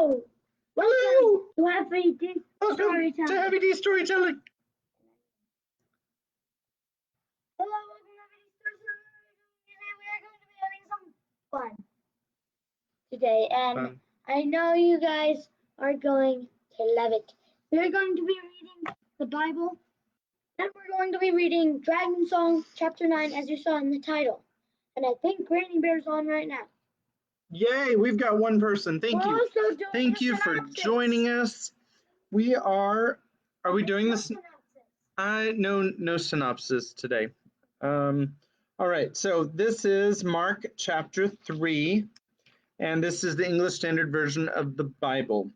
Hello! Hello! Welcome to Happy D Storytelling. To Happy D Storytelling. Hello, welcome to Happy D Storytelling. Today we are going to be having some fun today, and I know you guys are going to love it. We're going to be reading the Bible, and we're going to be reading Dragon Song Chapter 9, as you saw in the title. And I think Granny Bear's on right now. Yay, we've got one person. Thank you. Also doing Thank you for joining us. Are we doing this? No synopsis today. All right, so this is Mark chapter 3, and this is the English Standard Version of the Bible.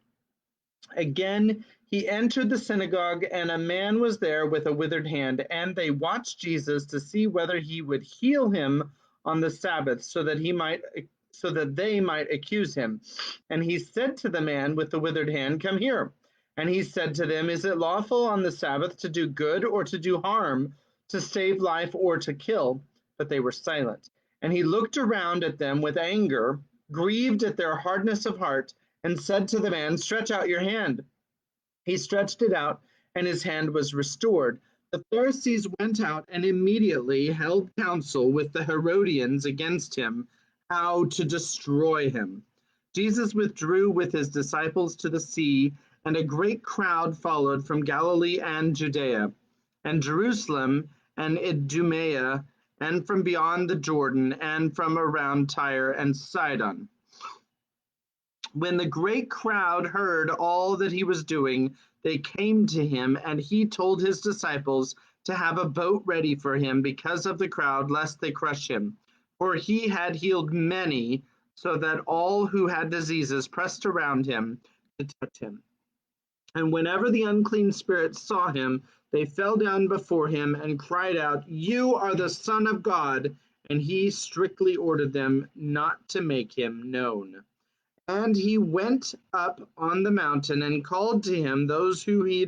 Again, he entered the synagogue, and a man was there with a withered hand, and they watched Jesus to see whether he would heal him on the Sabbath, so that they might accuse him. And he said to the man with the withered hand, "Come here." And he said to them, "Is it lawful on the Sabbath to do good or to do harm, to save life or to kill?" But they were silent. And he looked around at them with anger, grieved at their hardness of heart, and said to the man, "Stretch out your hand." He stretched it out, and his hand was restored. The Pharisees went out and immediately held counsel with the Herodians against him, how to destroy him. Jesus withdrew with his disciples to the sea, and a great crowd followed from Galilee and Judea, and Jerusalem, and Idumea, and from beyond the Jordan, and from around Tyre and Sidon. When the great crowd heard all that he was doing, they came to him, and he told his disciples to have a boat ready for him because of the crowd, lest they crush him. For he had healed many, so that all who had diseases pressed around him to touch him. And whenever the unclean spirits saw him, they fell down before him and cried out, "You are the Son of God." And he strictly ordered them not to make him known. And he went up on the mountain and called to him those whom he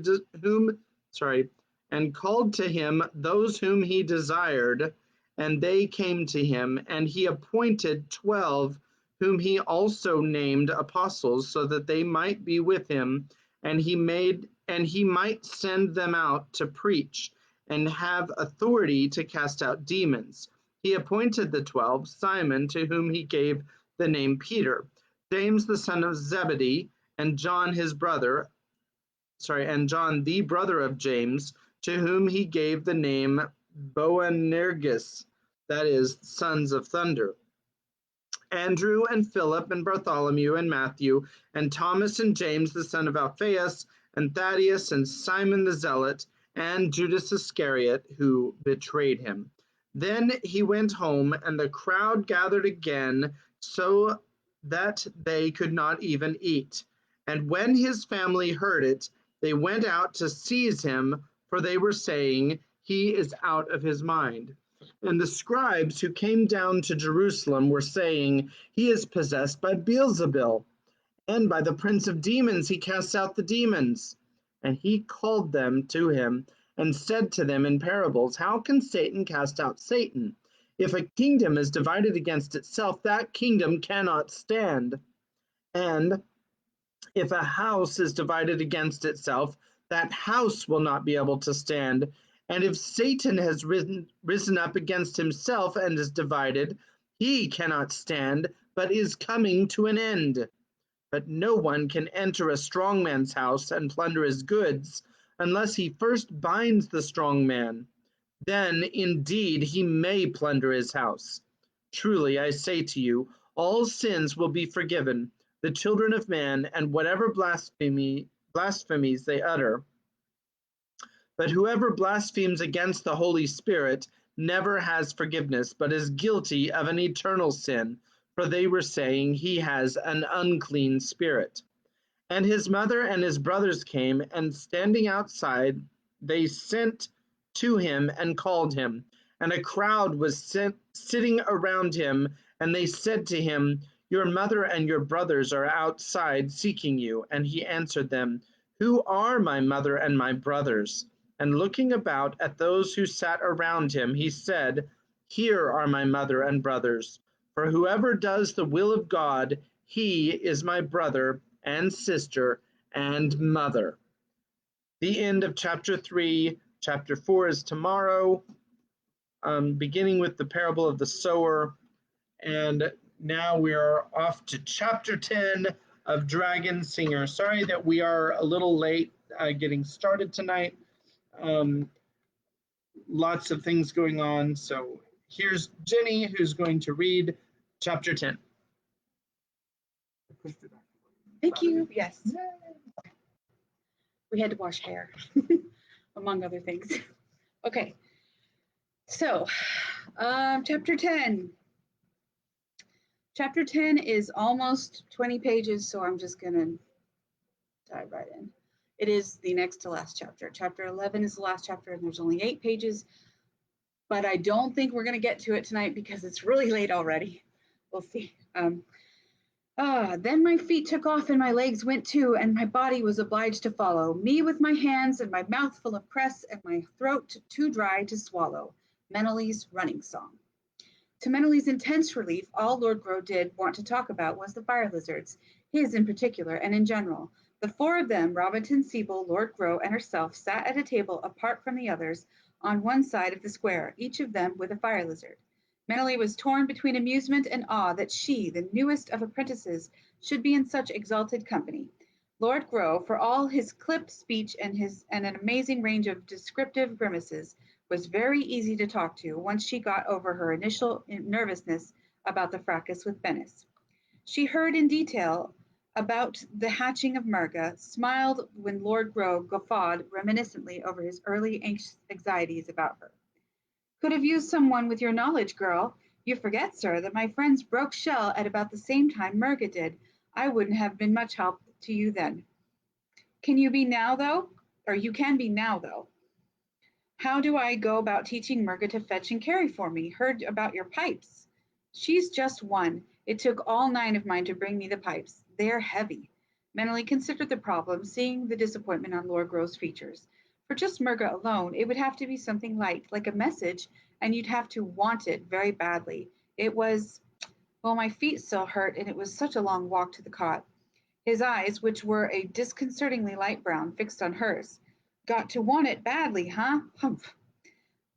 desired, and they came to him, and he appointed 12, whom he also named apostles, so that they might be with him, and he might send them out to preach and have authority to cast out demons. He appointed the 12, Simon, to whom he gave the name Peter, James the son of Zebedee, and John the brother of James, to whom he gave the name Boanerges, that is, sons of thunder. Andrew and Philip and Bartholomew and Matthew, and Thomas and James the son of Alphaeus, and Thaddeus and Simon the Zealot, and Judas Iscariot, who betrayed him. Then he went home, and the crowd gathered again, so that they could not even eat. And when his family heard it, they went out to seize him, for they were saying, "He is out of his mind." And the scribes who came down to Jerusalem were saying, "He is possessed by Beelzebul, and by the prince of demons he casts out the demons." And he called them to him and said to them in parables, "How can Satan cast out Satan? If a kingdom is divided against itself, that kingdom cannot stand. And if a house is divided against itself, that house will not be able to stand. And if Satan has risen up against himself and is divided, he cannot stand, but is coming to an end. But no one can enter a strong man's house and plunder his goods, unless he first binds the strong man. Then indeed he may plunder his house. Truly I say to you, all sins will be forgiven the children of man, and whatever blasphemies they utter. But whoever blasphemes against the Holy Spirit never has forgiveness, but is guilty of an eternal sin, for they were saying, "He has an unclean spirit." And his mother and his brothers came, and standing outside, they sent to him and called him. And a crowd was sitting around him, and they said to him, "Your mother and your brothers are outside seeking you." And he answered them, "Who are my mother and my brothers?" And looking about at those who sat around him, he said, "Here are my mother and brothers. For whoever does the will of God, he is my brother and sister and mother. The end of chapter 3. Chapter 4 is tomorrow, beginning with the parable of the sower. And now we are off to chapter 10 of Dragon Singer. Sorry that we are a little late getting started tonight. Lots of things going on. So here's Jenny, who's going to read chapter 10. Thank you. Yes. We had to wash hair, among other things. Okay. So, chapter 10. Chapter 10 is almost 20 pages, so I'm just going to dive right in. It is the next to last chapter. Chapter 11 is the last chapter, and there's only 8 pages. But I don't think we're going to get to it tonight because it's really late already. We'll see. Then my feet took off and my legs went too, and my body was obliged to follow, me with my hands and my mouth full of cress and my throat too dry to swallow. Meneley's running song. To Meneley's intense relief, all Lord Grow did want to talk about was the fire lizards, his in particular and in general. The 4 of them, Robinson, Siebel, Lord Grow, and herself, sat at a table apart from the others on one side of the square, each of them with a fire lizard. Meneley was torn between amusement and awe that she, the newest of apprentices, should be in such exalted company. Lord Grow, for all his clipped speech and an amazing range of descriptive grimaces, was very easy to talk to once she got over her initial nervousness about the fracas with Bennis. She heard in detail about the hatching of Murga, smiled when Lord Grow guffawed reminiscently over his early anxieties about her. Could have used someone with your knowledge, girl. You forget, sir, that my friends broke shell at about the same time Murga did. I wouldn't have been much help to you then. Can you be now, though? Or you can be now, though. How do I go about teaching Murga to fetch and carry for me? Heard about your pipes. She's just one. It took all 9 of mine to bring me the pipes. They're heavy. Meneley considered the problem, seeing the disappointment on Lord Grow's features. For just Murga alone, it would have to be something light, like a message, and you'd have to want it very badly. It was, well, my feet still hurt, and it was such a long walk to the cot. His eyes, which were a disconcertingly light brown, fixed on hers. Got to want it badly, huh? Humph.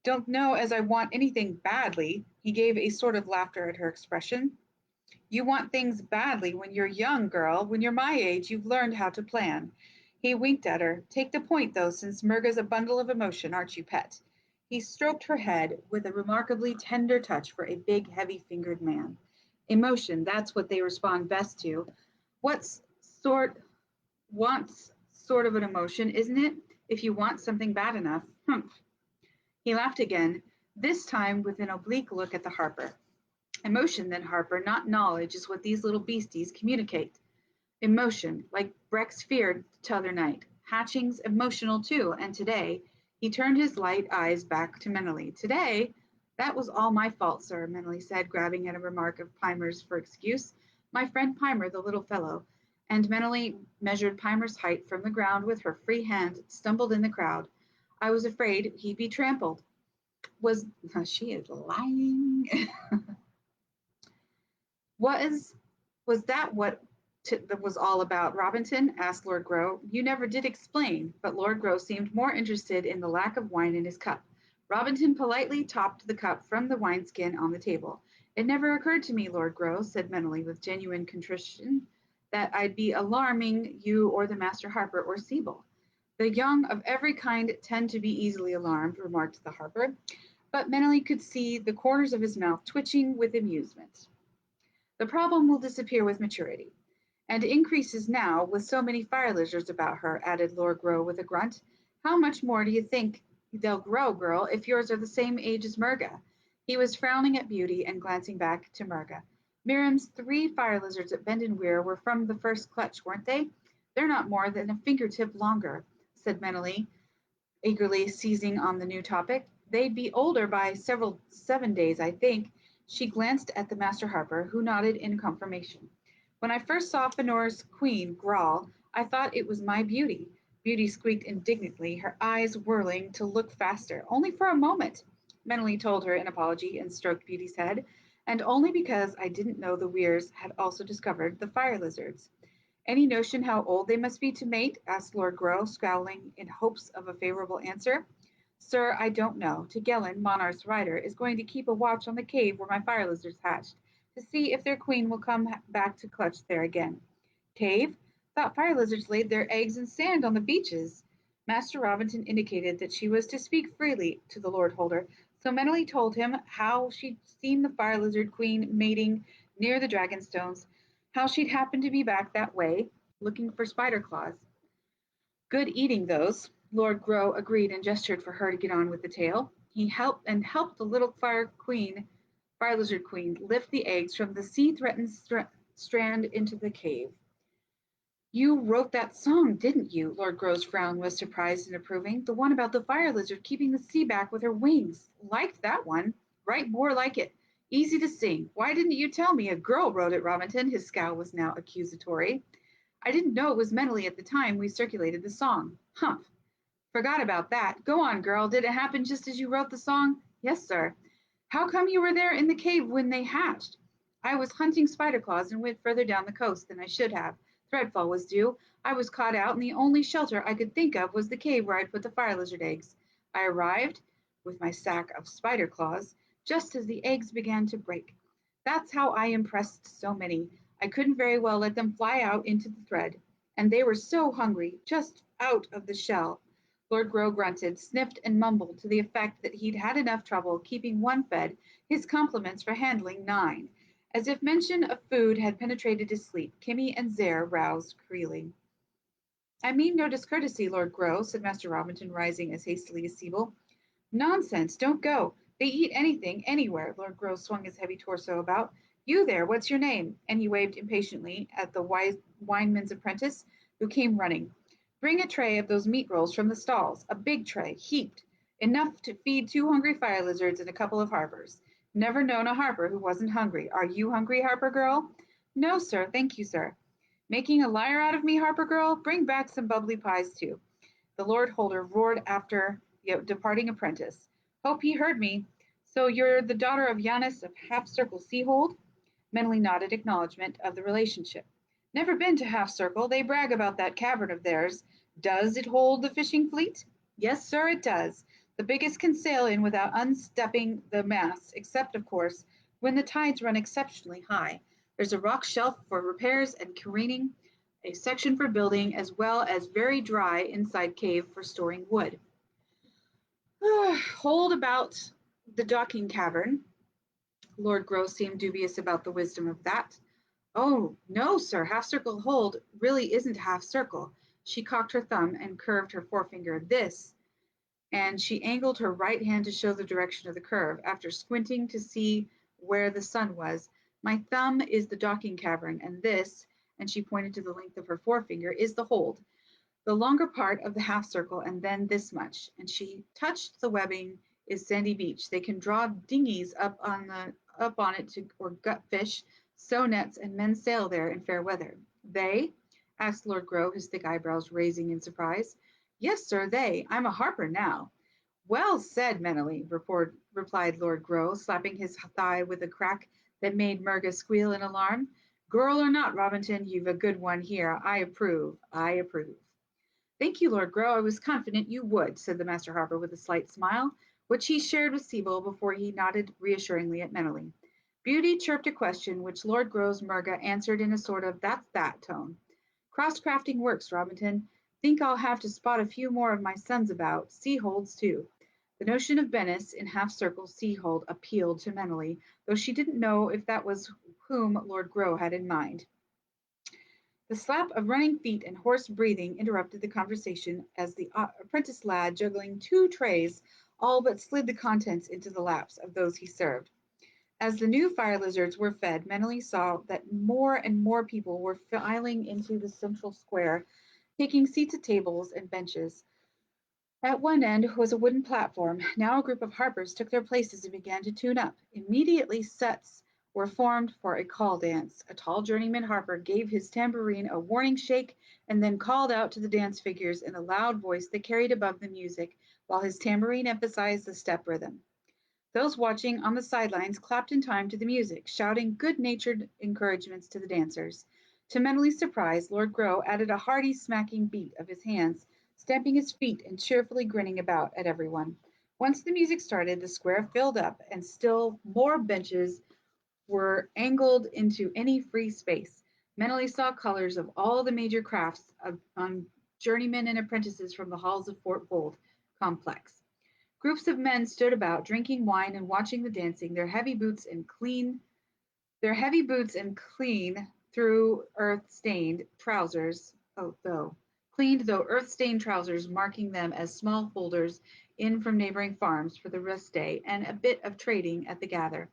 Don't know as I want anything badly. He gave a sort of laughter at her expression. You want things badly when you're young, girl. When you're my age, you've learned how to plan. He winked at her. Take the point, though, since Murga's a bundle of emotion, aren't you, pet? He stroked her head with a remarkably tender touch for a big, heavy-fingered man. Emotion, that's what they respond best to. Wants sort of an emotion, isn't it? If you want something bad enough. Humph. He laughed again, this time with an oblique look at the Harper. Emotion, then, Harper, not knowledge, is what these little beasties communicate. Emotion, like Brex feared t'other night. Hatching's emotional, too, and today, he turned his light eyes back to Meneley. Today? That was all my fault, sir, Meneley said, grabbing at a remark of Pimer's for excuse. My friend Pimer, the little fellow. And Meneley measured Pimer's height from the ground with her free hand, stumbled in the crowd. I was afraid he'd be trampled. She is lying. Was that what that was all about, Robinson? Asked Lord Grow. You never did explain, but Lord Grow seemed more interested in the lack of wine in his cup. Robinson politely topped the cup from the wineskin on the table. It never occurred to me, Lord Grow, said Meneley with genuine contrition, that I'd be alarming you or the Master Harper or Siebel. The young of every kind tend to be easily alarmed, remarked the Harper, but Meneley could see the corners of his mouth twitching with amusement. The problem will disappear with maturity, and increases now with so many fire lizards about her, added Lord Grow with a grunt. How much more do you think they'll grow, girl, if yours are the same age as Murga? He was frowning at Beauty and glancing back to Murga. Miriam's 3 fire lizards at Bend and Weir were from the first clutch, weren't they? They're not more than a fingertip longer, said Meneley, eagerly seizing on the new topic. They'd be older by 7 days, I think. She glanced at the Master Harper, who nodded in confirmation. When I first saw Fenor's queen, Grawl, I thought it was my Beauty. Beauty squeaked indignantly, her eyes whirling to look faster. Only for a moment, Meneley told her in apology and stroked Beauty's head, and only because I didn't know the Weirs had also discovered the fire lizards. Any notion how old they must be to mate? Asked Lord Grow, scowling in hopes of a favorable answer. Sir, I don't know. Tegelen, Monarch's rider, is going to keep a watch on the cave where my fire lizards hatched, to see if their queen will come back to clutch there again. Cave? Thought fire lizards laid their eggs in sand on the beaches. Master Robinson indicated that she was to speak freely to the Lord Holder, so Menelly told him how she'd seen the fire lizard queen mating near the Dragonstones, how she'd happened to be back that way, looking for spider claws. Good eating those, Lord Grow agreed and gestured for her to get on with the tale. He helped the little fire lizard queen, lift the eggs from the sea-threatened strand into the cave. You wrote that song, didn't you? Lord Grow's frown was surprised and approving. The one about the fire lizard keeping the sea back with her wings. Liked that one. Write more like it. Easy to sing. Why didn't you tell me a girl wrote it, Robinson? His scowl was now accusatory. I didn't know it was Menelly at the time we circulated the song. Humph. Forgot about that. Go on, girl. Did it happen just as you wrote the song? Yes, sir. How come you were there in the cave when they hatched? I was hunting spider claws and went further down the coast than I should have. Threadfall was due. I was caught out, and the only shelter I could think of was the cave where I'd put the fire lizard eggs. I arrived, with my sack of spider claws, just as the eggs began to break. That's how I impressed so many. I couldn't very well let them fly out into the thread, and they were so hungry, just out of the shell. Lord Grow grunted, sniffed, and mumbled to the effect that he'd had enough trouble keeping one fed, his compliments for handling 9. As if mention of food had penetrated his sleep, Kimmy and Zare roused Creeley. I mean no discourtesy, Lord Grow, said Master Robinson, rising as hastily as Sibyl. Nonsense, don't go. They eat anything, anywhere. Lord Grow swung his heavy torso about. You there, what's your name? And he waved impatiently at the wineman's apprentice, who came running. Bring a tray of those meat rolls from the stalls, a big tray, heaped, enough to feed 2 hungry fire lizards and a couple of harpers. Never known a harper who wasn't hungry. Are you hungry, Harper girl? No, sir, thank you, sir. Making a liar out of me, Harper girl? Bring back some bubbly pies, too. The Lord Holder roared after the departing apprentice. Hope he heard me. So you're the daughter of Yanis of Half Circle Seahold? Mentally nodded acknowledgement of the relationship. Never been to Half Circle. They brag about that cavern of theirs. Does it hold the fishing fleet? Yes, sir, it does. The biggest can sail in without unstepping the masts, except, of course, when the tides run exceptionally high. There's a rock shelf for repairs and careening, a section for building, as well as very dry inside cave for storing wood. Hold about the docking cavern. Lord Grow seemed dubious about the wisdom of that. Oh, no, sir, half circle hold really isn't half circle. She cocked her thumb and curved her forefinger. This, and she angled her right hand to show the direction of the curve, after squinting to see where the sun was. My thumb is the docking cavern, and this, and she pointed to the length of her forefinger, is the hold. The longer part of the half circle, and then this much, and she touched the webbing, is sandy beach. They can draw dinghies up on it or gut fish, sow nets, and men sail there in fair weather. They? Asked Lord Grow, his thick eyebrows raising in surprise. Yes, sir, they. I'm a harper now. Well said, Menelly, replied Lord Grow, slapping his thigh with a crack that made Murga squeal in alarm. Girl or not, Robinson, you've a good one here. I approve. I approve. Thank you, Lord Grow. I was confident you would, said the Master Harper with a slight smile, which he shared with Sibyl before he nodded reassuringly at Menelly. Beauty chirped a question, which Lord Grow's Murga answered in a sort of "that's that" tone. Cross-crafting works, Robinson. Think I'll have to spot a few more of my sons about. Sea-holds, too. The notion of Bennis in half-circle sea-hold appealed to Menelly, though she didn't know if that was whom Lord Grow had in mind. The slap of running feet and hoarse breathing interrupted the conversation as the apprentice lad, juggling 2 trays, all but slid the contents into the laps of those he served. As the new fire lizards were fed, Menelly saw that more and more people were filing into the central square, taking seats at tables and benches. At one end was a wooden platform. Now a group of harpers took their places and began to tune up. Immediately sets were formed for a call dance. A tall journeyman harper gave his tambourine a warning shake and then called out to the dance figures in a loud voice that carried above the music, while his tambourine emphasized the step rhythm. Those watching on the sidelines clapped in time to the music, shouting good-natured encouragements to the dancers. To Meneley's surprise, Lord Grow added a hearty smacking beat of his hands, stamping his feet and cheerfully grinning about at everyone. Once the music started, the square filled up, and still more benches were angled into any free space. Meneley saw colors of all the major crafts on journeymen and apprentices from the halls of Fort Bold complex. Groups of men stood about, drinking wine and watching the dancing, their heavy boots and clean through earth-stained trousers, cleaned though earth-stained trousers marking them as small holders in from neighboring farms for the rest day and a bit of trading at the gather.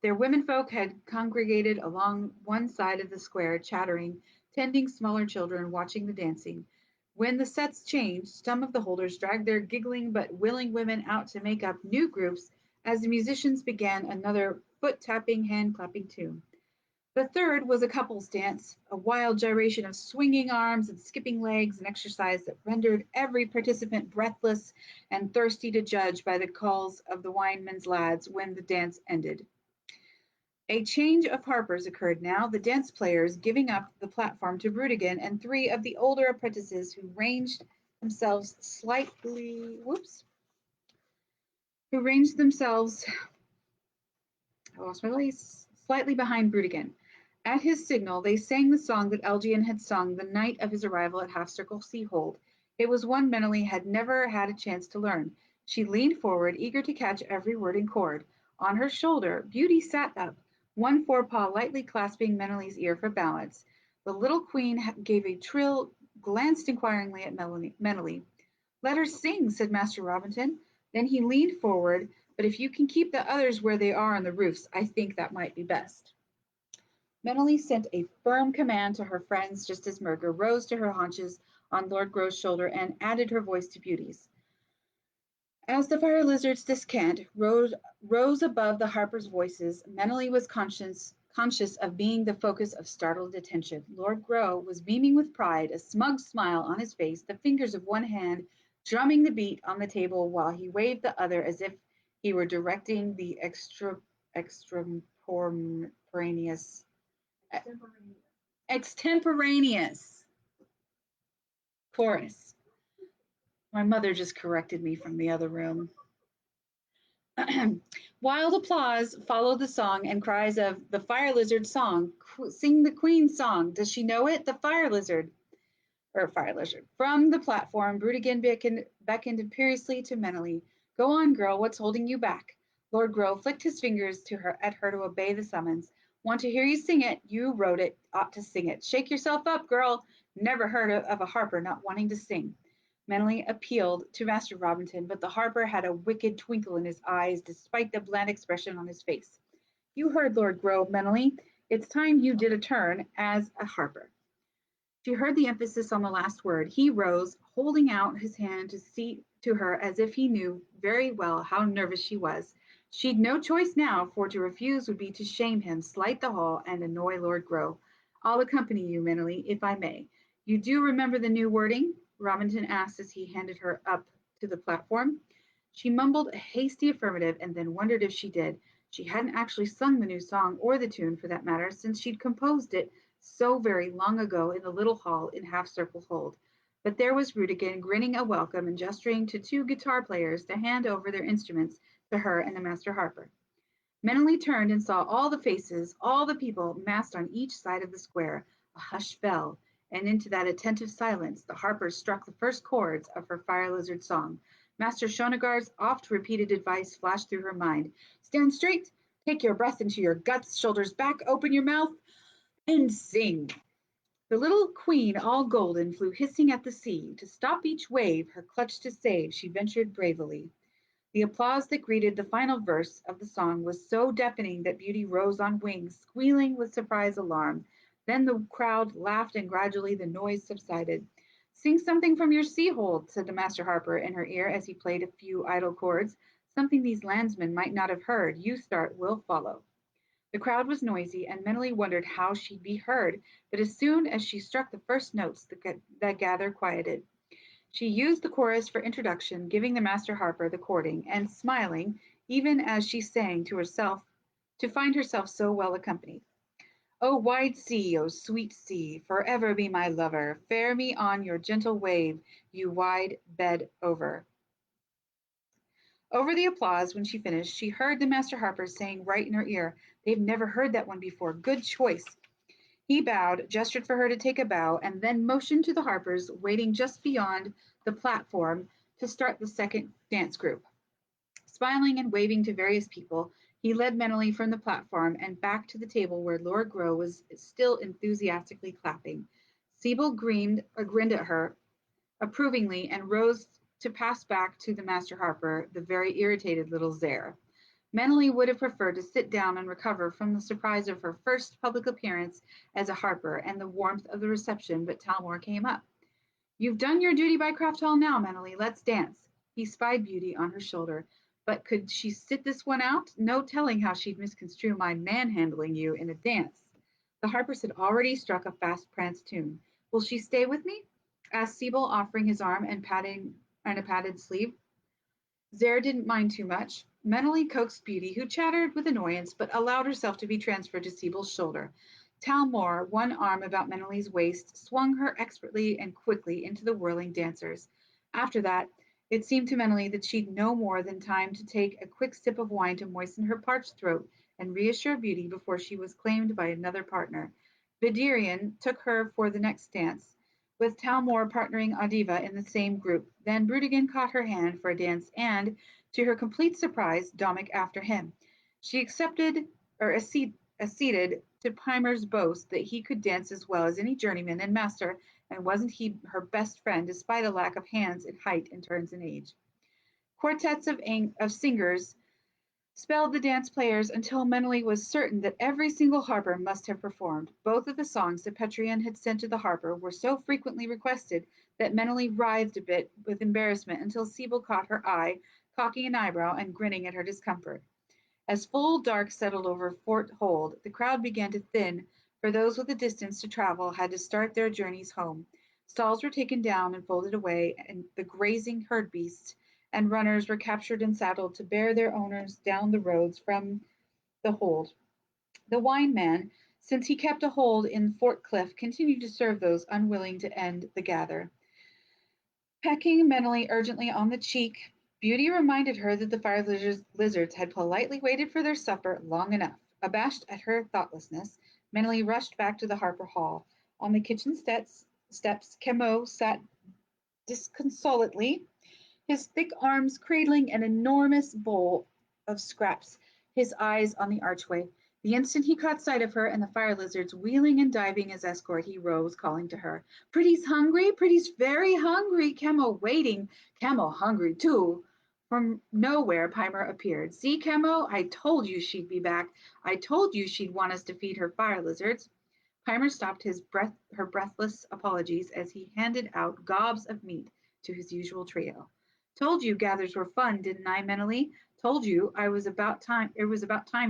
Their womenfolk had congregated along one side of the square, chattering, tending smaller children, watching the dancing. When the sets changed, some of the holders dragged their giggling but willing women out to make up new groups as the musicians began another foot tapping, hand clapping tune. The third was a couple's dance, a wild gyration of swinging arms and skipping legs, an exercise that rendered every participant breathless and thirsty to judge by the calls of the winemen's lads when the dance ended. A change of harpers occurred now, the dance players giving up the platform to Brutigan and three of the older apprentices themselves slightly, who ranged themselves, I lost my place, slightly behind Brutigan. At his signal, they sang the song that Elgian had sung the night of his arrival at Half Circle Seahold. It was one Meneley had never had a chance to learn. She leaned forward, eager to catch every word in chord. On her shoulder, Beauty sat up, one forepaw lightly clasping Meneley's ear for balance. The little queen gave a trill, glanced inquiringly at Meneley. "Let her sing," said Master Robinson. Then he leaned forward, "but if you can keep the others where they are on the roofs, I think that might be best." Meneley sent a firm command to her friends just as Murger rose to her haunches on Lord Grow's shoulder and added her voice to Beauty's. As the fire lizard's descant rose above the harpers' voices, Meneley was conscious of being the focus of startled attention. Lord Grow was beaming with pride, a smug smile on his face, the fingers of one hand drumming the beat on the table while he waved the other as if he were directing the extemporaneous chorus. My mother just corrected me from the other room. Wild applause followed the song and cries of "The Fire Lizard song! Sing the Queen's song! Does she know it? The Fire Lizard!" Or Fire Lizard. From the platform, Brutigan beckoned imperiously to Meneley. "Go on, girl, what's holding you back?" Lord Grow flicked his fingers at her to obey the summons. "Want to hear you sing it? You wrote it, ought to sing it. Shake yourself up, girl. Never heard of a harper not wanting to sing." Meneley appealed to Master Robinson, but the harper had a wicked twinkle in his eyes despite the bland expression on his face. "You heard Lord Grow, Meneley. It's time you did a turn as a harper." She heard the emphasis on the last word. He rose, holding out his hand to her as if he knew very well how nervous she was. She'd no choice now, for to refuse would be to shame him, slight the hall, and annoy Lord Grow. "I'll accompany you, Meneley, if I may. You do remember the new wording?" Robinson asked as he handed her up to the platform. She mumbled a hasty affirmative and then wondered if she did. She hadn't actually sung the new song, or the tune for that matter, since she'd composed it so very long ago in the little hall in Half Circle Hold. But there was Brutigan grinning a welcome and gesturing to two guitar players to hand over their instruments to her and the master harper. Meneley turned and saw all the faces, all the people massed on each side of the square. A hush fell, and into that attentive silence the harpers struck the first chords of her Fire Lizard song. Master Shonagar's oft-repeated advice flashed through her mind. "Stand straight, take your breath into your guts, shoulders back, open your mouth, and sing." The little queen, all golden, flew hissing at the sea. To stop each wave, her clutch to save, she ventured bravely. The applause that greeted the final verse of the song was so deafening that Beauty rose on wings, squealing with surprise alarm. Then the crowd laughed and gradually the noise subsided. "Sing something from your sea-hold," said the master harper in her ear as he played a few idle chords, "something these landsmen might not have heard. You start, we'll follow." The crowd was noisy, and Meneley wondered how she'd be heard, but as soon as she struck the first notes, the gather quieted. She used the chorus for introduction, giving the master harper the chording, and smiling, even as she sang to herself, to find herself so well accompanied. O wide sea, O sweet sea, forever be my lover. Fare me on your gentle wave, you wide bed over. Over the applause, when she finished, she heard the master harper saying right in her ear, "They've never heard that one before. Good choice." He bowed, gestured for her to take a bow, and then motioned to the harpers waiting just beyond the platform to start the second dance group. Smiling and waving to various people, he led Menely from the platform and back to the table where Lord Grow was still enthusiastically clapping. Sibyl grinned at her approvingly and rose to pass back to the master harper the very irritated little Zare. Menely would have preferred to sit down and recover from the surprise of her first public appearance as a harper and the warmth of the reception, but Talmor came up. "You've done your duty by Craft Hall now, Menely. Let's dance." He spied Beauty on her shoulder. But could she sit this one out? No telling how she'd misconstrue my manhandling you in a dance. The harpers had already struck a fast prance tune. "Will she stay with me?" asked Siebel, offering his arm and a padded sleeve. Zare didn't mind too much. Mentally coaxed Beauty, who chattered with annoyance, but allowed herself to be transferred to Siebel's shoulder. Talmor, one arm about Menely's waist, swung her expertly and quickly into the whirling dancers. After that, it seemed to Menely that she'd no more than time to take a quick sip of wine to moisten her parched throat and reassure Beauty before she was claimed by another partner. Viderian took her for the next dance, with Talmor partnering Adiva in the same group. Then Brudigan caught her hand for a dance and, to her complete surprise, Domic after him. She accepted or acceded to Pimer's boast that he could dance as well as any journeyman and master, and wasn't he her best friend despite a lack of hands in height and turns in age. Quartets of singers spelled the dance players until Menely was certain that every single harper must have performed. Both of the songs that Petrian had sent to the harper were so frequently requested that Menely writhed a bit with embarrassment until Sibyl caught her eye, cocking an eyebrow and grinning at her discomfort. As full dark settled over Fort Hold, the crowd began to thin, for those with a distance to travel had to start their journeys home. Stalls were taken down and folded away, and the grazing herd beasts and runners were captured and saddled to bear their owners down the roads from the hold. The wine man, since he kept a hold in Fort Cliff, continued to serve those unwilling to end the gather. Pecking Menely urgently on the cheek, Beauty reminded her that the fire lizards had politely waited for their supper long enough. Abashed at her thoughtlessness, Menely rushed back to the Harper Hall. On the kitchen steps, Chemo sat disconsolately, his thick arms cradling an enormous bowl of scraps, his eyes on the archway. The instant he caught sight of her and the fire lizards wheeling and diving as escort, he rose, calling to her. "Pretty's hungry? Pretty's very hungry. Chemo waiting. Chemo hungry too." From nowhere, Pimer appeared. "See, Chemo, I told you she'd be back. I told you she'd want us to feed her fire lizards." Pimer stopped her breathless apologies as he handed out gobs of meat to his usual trio. "Told you gathers were fun, didn't I, Menely? Told you it was about time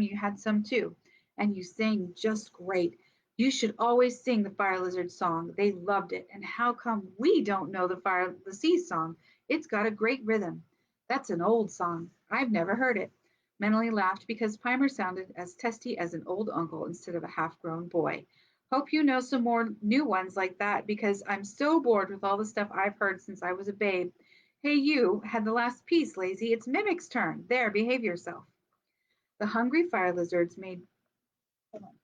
you had some too. And you sang just great. You should always sing the Fire Lizard song. They loved it. And how come we don't know the Sea song? It's got a great rhythm." "That's an old song. I've never heard it." Menely laughed because Pimer sounded as testy as an old uncle instead of a half-grown boy. "Hope you know some more new ones like that, because I'm so bored with all the stuff I've heard since I was a babe. Hey, you had the last piece, lazy. It's Mimic's turn. There, behave yourself." The hungry fire lizards made. Hold on.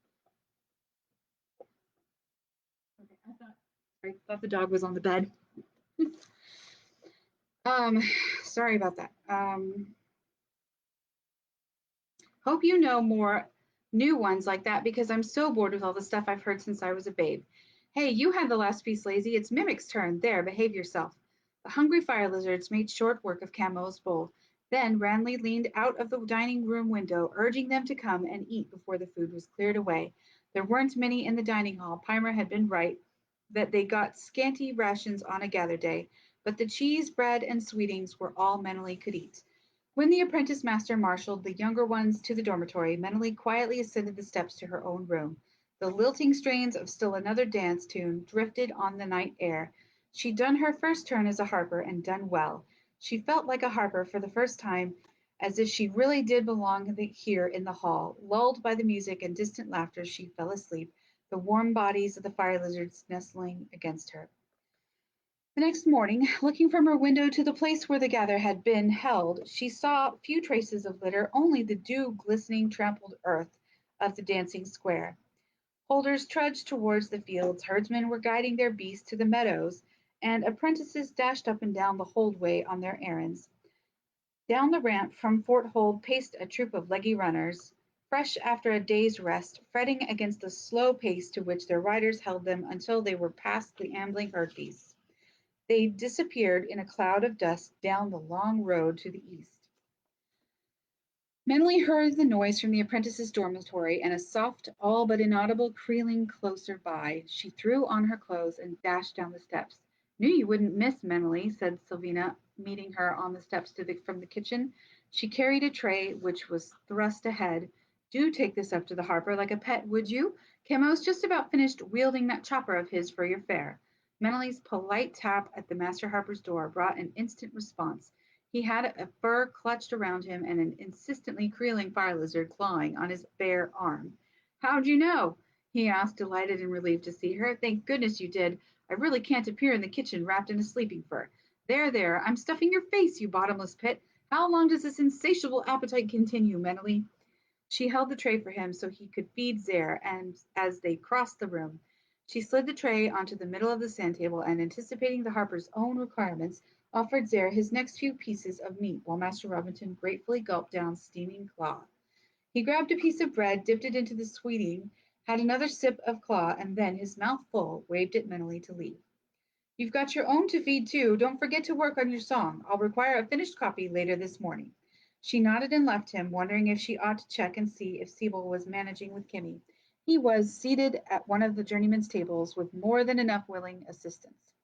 Okay, I thought the dog was on the bed. um, Sorry about that. Hope you know more new ones like that, because I'm so bored with all the stuff I've heard since I was a babe. Hey, you had the last piece, lazy. It's Mimic's turn. There, behave yourself. The hungry fire lizards made short work of Camo's bowl. Then Ranley leaned out of the dining room window, urging them to come and eat before the food was cleared away. There weren't many in the dining hall. Pimer had been right that they got scanty rations on a gather day, but the cheese, bread, and sweetings were all Menely could eat. When the apprentice master marshaled the younger ones to the dormitory, Menely quietly ascended the steps to her own room. The lilting strains of still another dance tune drifted on the night air. She'd done her first turn as a harper and done well. She felt like a harper for the first time, As if she really did belong here in the hall. Lulled by the music and distant laughter, she fell asleep, the warm bodies of the fire lizards nestling against her. The next morning, looking from her window to the place where the gather had been held, she saw few traces of litter, only the dew-glistening trampled earth of the dancing square. Holders trudged towards the fields, herdsmen were guiding their beasts to the meadows, and apprentices dashed up and down the Holdway on their errands. Down the ramp from Fort Hold paced a troop of leggy runners, fresh after a day's rest, fretting against the slow pace to which their riders held them until they were past the ambling herd beasts. They disappeared in a cloud of dust down the long road to the east. Menely heard the noise from the apprentice's dormitory and a soft, all but inaudible crealing closer by. She threw on her clothes and dashed down the steps. Knew you wouldn't miss, Menely, said Sylvina, meeting her on the steps from the kitchen. She carried a tray which was thrust ahead. Do take this up to the Harper like a pet, would you? Camo's just about finished wielding that chopper of his for your fare. Menely's polite tap at the Master Harper's door brought an instant response. He had a fur clutched around him and an insistently creeling fire lizard clawing on his bare arm. How'd you know? He asked, delighted and relieved to see her. Thank goodness you did. I really can't appear in the kitchen wrapped in a sleeping fur. There, there, I'm stuffing your face, you bottomless pit. How long does this insatiable appetite continue, Menely? She held the tray for him so he could feed Zare, and as they crossed the room, she slid the tray onto the middle of the sand table and, anticipating the Harper's own requirements, offered Zare his next few pieces of meat while Master Robinson gratefully gulped down steaming claw. He grabbed a piece of bread, dipped it into the sweeting, had another sip of claw, and then, his mouth full, waved at Menely to leave. You've got your own to feed, too. Don't forget to work on your song. I'll require a finished copy later this morning. She nodded and left him, wondering if she ought to check and see if Siebel was managing with Kimmy. He was seated at one of the journeyman's tables with more than enough willing assistants.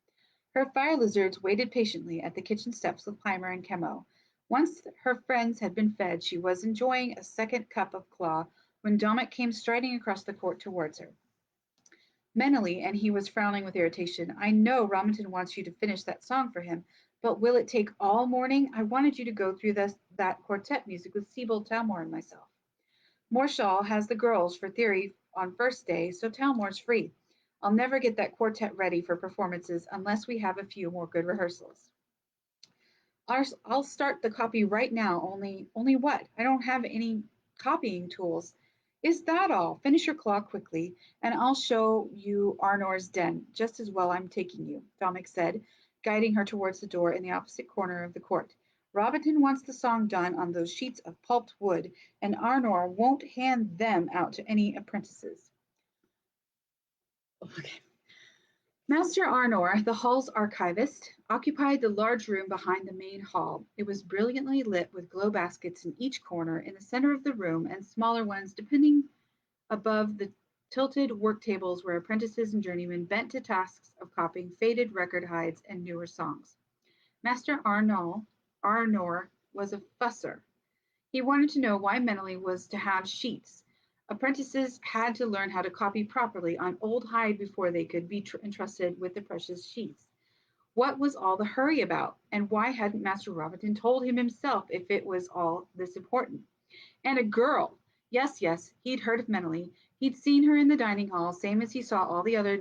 Her fire lizards waited patiently at the kitchen steps with Clymer and Chemo. Once her friends had been fed, she was enjoying a second cup of claw when Dominic came striding across the court towards her. Mentally, and he was frowning with irritation. I know Robinson wants you to finish that song for him, but will it take all morning? I wanted you to go through that quartet music with Sibyl, Talmor, and myself. Morshaw has the girls for theory on first day, so Talmor's free. I'll never get that quartet ready for performances unless we have a few more good rehearsals. I'll start the copy right now, only what? I don't have any copying tools. Is that all? Finish your claw quickly, and I'll show you Arnor's den, just as well I'm taking you, Dominic said, guiding her towards the door in the opposite corner of the court. Robinson wants the song done on those sheets of pulped wood, and Arnor won't hand them out to any apprentices. Okay. Master Arnor, the hall's archivist, occupied the large room behind the main hall. It was brilliantly lit with glow baskets in each corner, in the center of the room, and smaller ones depending above the tilted work tables where apprentices and journeymen bent to tasks of copying faded record hides and newer songs. Master Arnor was a fusser. He wanted to know why Menely was to have sheets. Apprentices had to learn how to copy properly on old hide before they could be entrusted with the precious sheets. What was all the hurry about, and why hadn't Master Robinson told him himself if it was all this important? And a girl! Yes, yes, he'd heard of Menely. He'd seen her in the dining hall, same as he saw all the other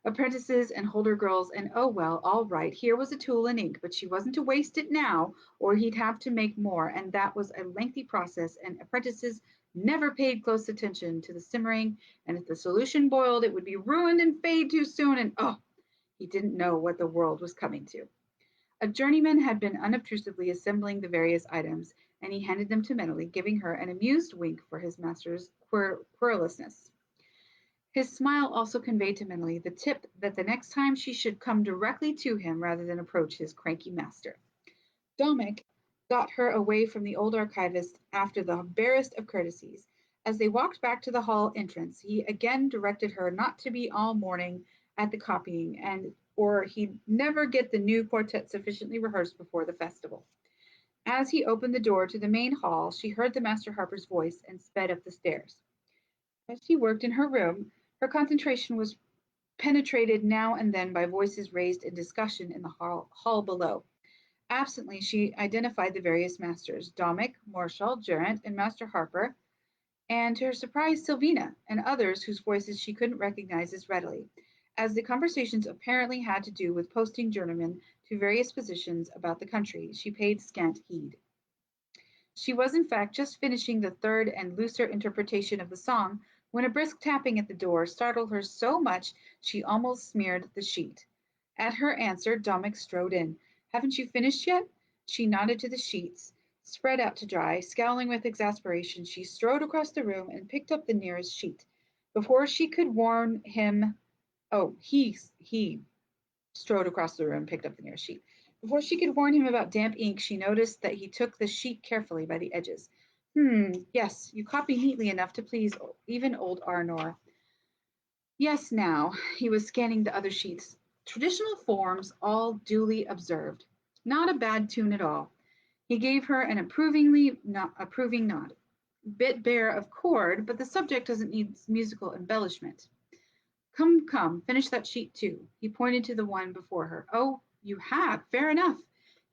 apprentices and Holder girls, and oh well, all right, here was a tool and ink, but she wasn't to waste it now, or he'd have to make more, and that was a lengthy process, and apprentices never paid close attention to the simmering, and if the solution boiled, it would be ruined and fade too soon, and oh, he didn't know what the world was coming to. A journeyman had been unobtrusively assembling the various items, and he handed them to Menely, giving her an amused wink for his master's querulousness. His smile also conveyed to Menely the tip that the next time she should come directly to him rather than approach his cranky master. Dominic got her away from the old archivist after the barest of courtesies. As they walked back to the hall entrance, he again directed her not to be all morning at the copying, or he'd never get the new quartet sufficiently rehearsed before the festival. As he opened the door to the main hall, she heard the Master Harper's voice and sped up the stairs. As she worked in her room, her concentration was penetrated now and then by voices raised in discussion in the hall below. Absently, she identified the various masters, Domic, Marshall, Gerant, and Master Harper, and to her surprise, Sylvina, and others whose voices she couldn't recognize as readily, as the conversations apparently had to do with posting journeymen to various positions about the country. She paid scant heed. She was, in fact, just finishing the third and looser interpretation of the song when a brisk tapping at the door startled her so much she almost smeared the sheet. At her answer, Domic strode in. Haven't you finished yet? She nodded to the sheets, spread out to dry. Scowling with exasperation, she strode across the room and picked up the nearest sheet. Before she could warn him, oh, he strode across the room, picked up the nearest sheet. Before she could warn him about damp ink, she noticed that he took the sheet carefully by the edges. Yes, you copy neatly enough to please even old Arnor. Yes, now, he was scanning the other sheets. Traditional forms, all duly observed. Not a bad tune at all. He gave her an approving nod. Bit bare of chord, but the subject doesn't need musical embellishment. Come, come, finish that sheet too. He pointed to the one before her. Oh, you have? Fair enough.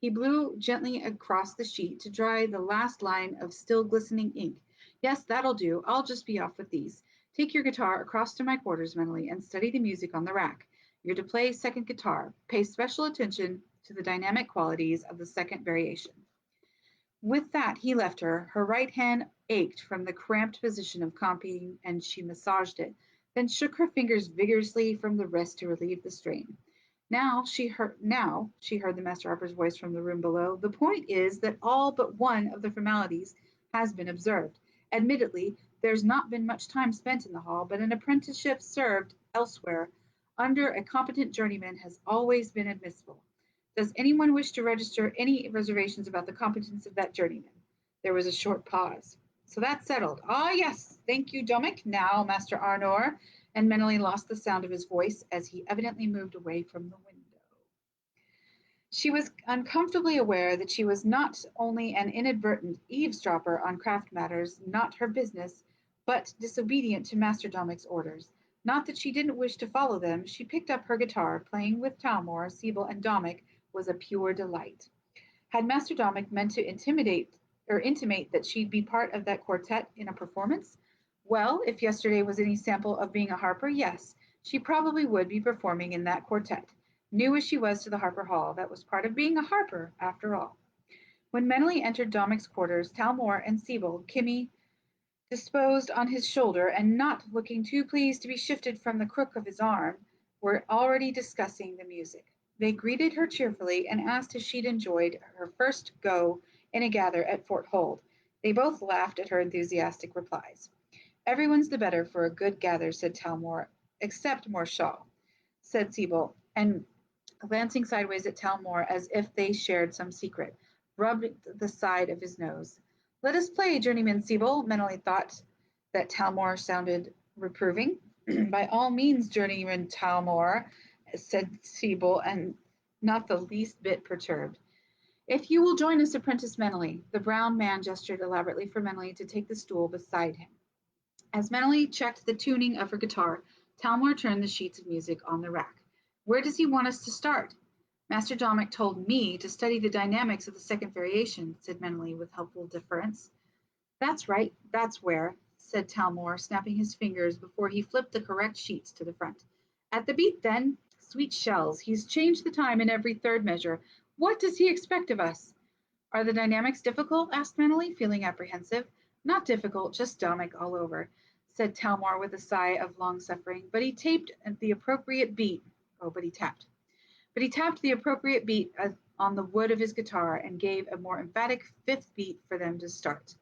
He blew gently across the sheet to dry the last line of still glistening ink. Yes, that'll do. I'll just be off with these. Take your guitar across to my quarters mentally and study the music on the rack. You're to play second guitar. Pay special attention to the dynamic qualities of the second variation. With that, he left her. Her right hand ached from the cramped position of copying, and she massaged it, then shook her fingers vigorously from the wrist to relieve the strain. Now she heard the Master Harper's voice from the room below. The point is that all but one of the formalities has been observed. Admittedly, there's not been much time spent in the hall, but an apprenticeship served elsewhere under a competent journeyman has always been admissible. Does anyone wish to register any reservations about the competence of that journeyman? There was a short pause. So that's settled. Ah, yes. Thank you, Domic. Now, Master Arnor, and mentally lost the sound of his voice as he evidently moved away from the window. She was uncomfortably aware that she was not only an inadvertent eavesdropper on craft matters not her business, but disobedient to Master Domic's orders. Not that she didn't wish to follow them. She picked up her guitar. Playing with Talmor, Siebel, and Domic was a pure delight. Had Master Domic meant to intimate that she'd be part of that quartet in a performance? Well, if yesterday was any sample of being a harper, yes, she probably would be performing in that quartet. New as she was to the Harper Hall, that was part of being a harper, after all. When Menely entered Domic's quarters, Talmor and Siebel, Kimmy disposed on his shoulder and not looking too pleased to be shifted from the crook of his arm, were already discussing the music. They greeted her cheerfully and asked if she'd enjoyed her first go in a gather at Fort Hold. They both laughed at her enthusiastic replies. Everyone's the better for a good gather, said Talmor, except Marshall, said Siebel, and glancing sideways at Talmor as if they shared some secret, rubbed the side of his nose. Let us play, Journeyman Siebel, mentally thought that Talmor sounded reproving. By all means, Journeyman Talmor, said Siebel, and not the least bit perturbed. If you will join us, Apprentice Menely. The brown man gestured elaborately for Menely to take the stool beside him. As Menely checked the tuning of her guitar, Talmor turned the sheets of music on the rack. Where does he want us to start? Master Domic told me to study the dynamics of the second variation, said Menely with helpful deference. That's right, that's where, said Talmor, snapping his fingers before he flipped the correct sheets to the front. At the beat, then. Sweet shells, he's changed the time in every third measure. What does he expect of us? Are the dynamics difficult? Asked Menely, feeling apprehensive. Not difficult, just Domic all over, said Talmor with a sigh of long suffering. But he tapped the appropriate beat. But he tapped the appropriate beat on the wood of his guitar and gave a more emphatic fifth beat for them to start.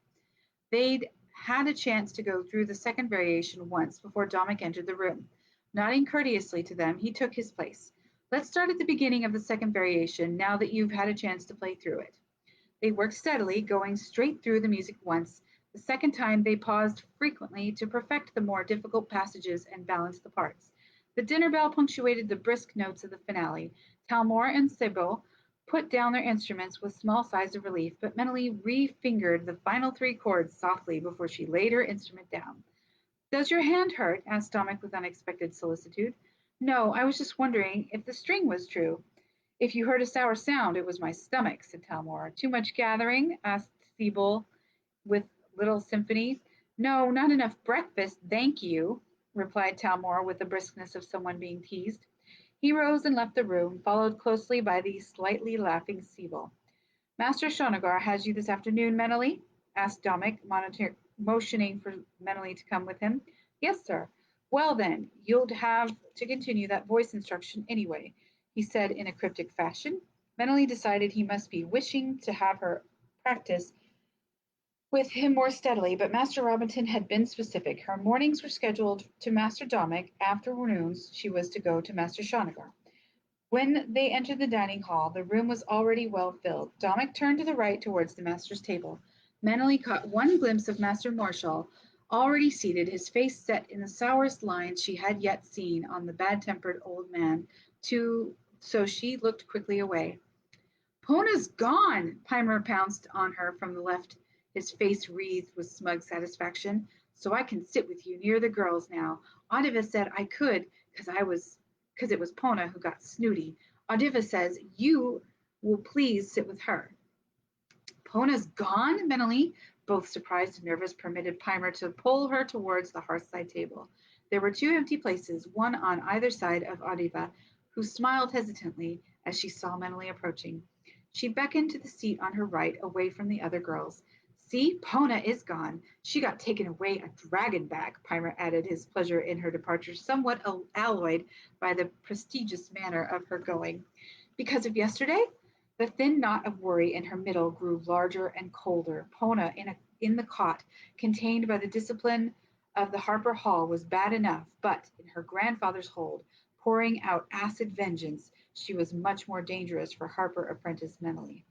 They'd had a chance to go through the second variation once before Domic entered the room. Nodding courteously to them, he took his place. Let's start at the beginning of the second variation, now that you've had a chance to play through it. They worked steadily, going straight through the music once. The second time, they paused frequently to perfect the more difficult passages and balance the parts. The dinner bell punctuated the brisk notes of the finale. Talmor and Sibyl put down their instruments with small sighs of relief, but mentally re-fingered the final three chords softly before she laid her instrument down. Does your hand hurt? Asked Domic with unexpected solicitude. No, I was just wondering if the string was true. If you heard a sour sound, it was my stomach, said Talmor. Too much gathering? Asked Sibyl with little sympathy. No, not enough breakfast, thank you, replied Talmor with the briskness of someone being teased. He rose and left the room, followed closely by the slightly laughing Sibyl. Master Shonagar has you this afternoon, Menelly? Asked Dominic, motioning for Menelly to come with him. Yes, sir. Well, then, you'll have to continue that voice instruction anyway, he said in a cryptic fashion. Menelly decided he must be wishing to have her practice with him more steadily, but Master Robinson had been specific. Her mornings were scheduled to Master Dominic, afternoons she was to go to Master Shonagar. When they entered the dining hall, the room was already well filled. Dominic turned to the right towards the master's table. Manley caught one glimpse of Master Marshall, already seated, his face set in the sourest lines she had yet seen on the bad-tempered old man, so she looked quickly away. Pona's gone! Pimer pounced on her from the left, his face wreathed with smug satisfaction. So I can sit with you near the girls now. Audiva said I could, because it was Pona who got snooty. Audiva says you will please sit with her. Pona's gone? Menelly, both surprised and nervous, permitted Pimer to pull her towards the hearthside table. There were two empty places, one on either side of Audiva, who smiled hesitantly as she saw Menelly approaching. She beckoned to the seat on her right, away from the other girls. See, Pona is gone. She got taken away a dragon back, Pimer added, his pleasure in her departure somewhat alloyed by the prestigious manner of her going. Because of yesterday? The thin knot of worry in her middle grew larger and colder. Pona in the cot, contained by the discipline of the Harper Hall, was bad enough, but in her grandfather's hold, pouring out acid vengeance, she was much more dangerous for Harper apprentice Menelly.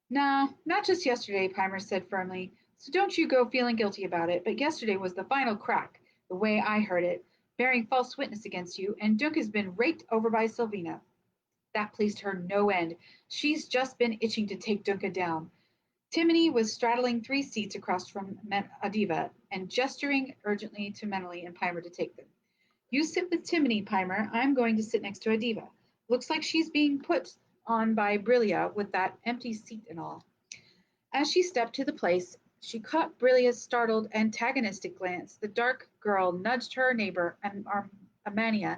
Nah, not just yesterday, Pimer said firmly. So don't you go feeling guilty about it, but yesterday was the final crack, the way I heard it, bearing false witness against you, and Duke has been raked over by Sylvina. That pleased her no end. She's just been itching to take Dunca down. Timony was straddling 3 seats across from Adiva and gesturing urgently to Menelly and Pimer to take them. You sit with Timony, Pimer. I'm going to sit next to Adiva. Looks like she's being put on by Brilia with that empty seat and all. As she stepped to the place, she caught Brilia's startled, antagonistic glance. The dark girl nudged her neighbor, Amania,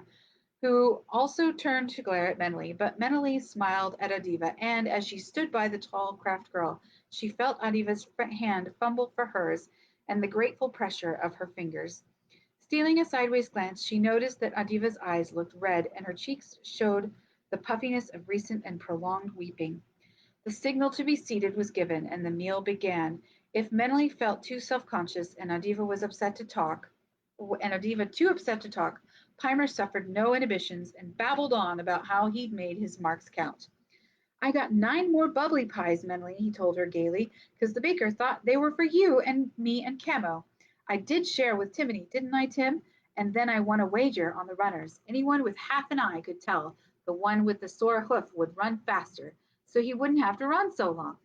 who also turned to glare at Menelly, but Menelly smiled at Adiva, and as she stood by the tall craft girl, she felt Adiva's hand fumble for hers and the grateful pressure of her fingers. Stealing a sideways glance, she noticed that Adiva's eyes looked red and her cheeks showed the puffiness of recent and prolonged weeping. The signal to be seated was given, and the meal began. If Menelly felt too self-conscious and Adiva too upset to talk, Pimer suffered no inhibitions and babbled on about how he'd made his marks count. I got 9 more bubbly pies, Menelly, he told her gaily, because the baker thought they were for you and me and Camo. I did share with Timony, didn't I, Tim? And then I won a wager on the runners. Anyone with half an eye could tell the one with the sore hoof would run faster, so he wouldn't have to run so long.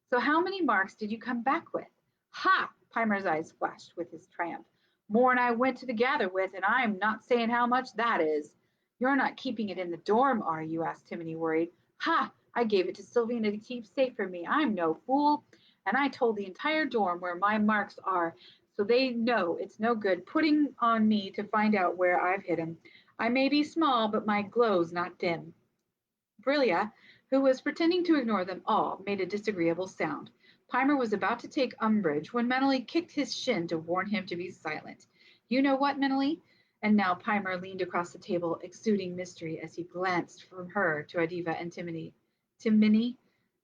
So how many marks did you come back with? Ha! Pimer's eyes flashed with his triumph. More'n I went to the gather with, and I'm not saying how much that is. You're not keeping it in the dorm, are you? Asked Timony, worried. Ha! I gave it to Sylvina to keep safe for me. I'm no fool. And I told the entire dorm where my marks are, so they know it's no good putting on me to find out where I've hid 'em. I may be small, but my glow's not dim. Brilia, who was pretending to ignore them all, made a disagreeable sound. Pimer was about to take umbrage when Menelly kicked his shin to warn him to be silent. You know what, Menelly? And now Pimer leaned across the table, exuding mystery as he glanced from her to Adiva and Timony. Timony?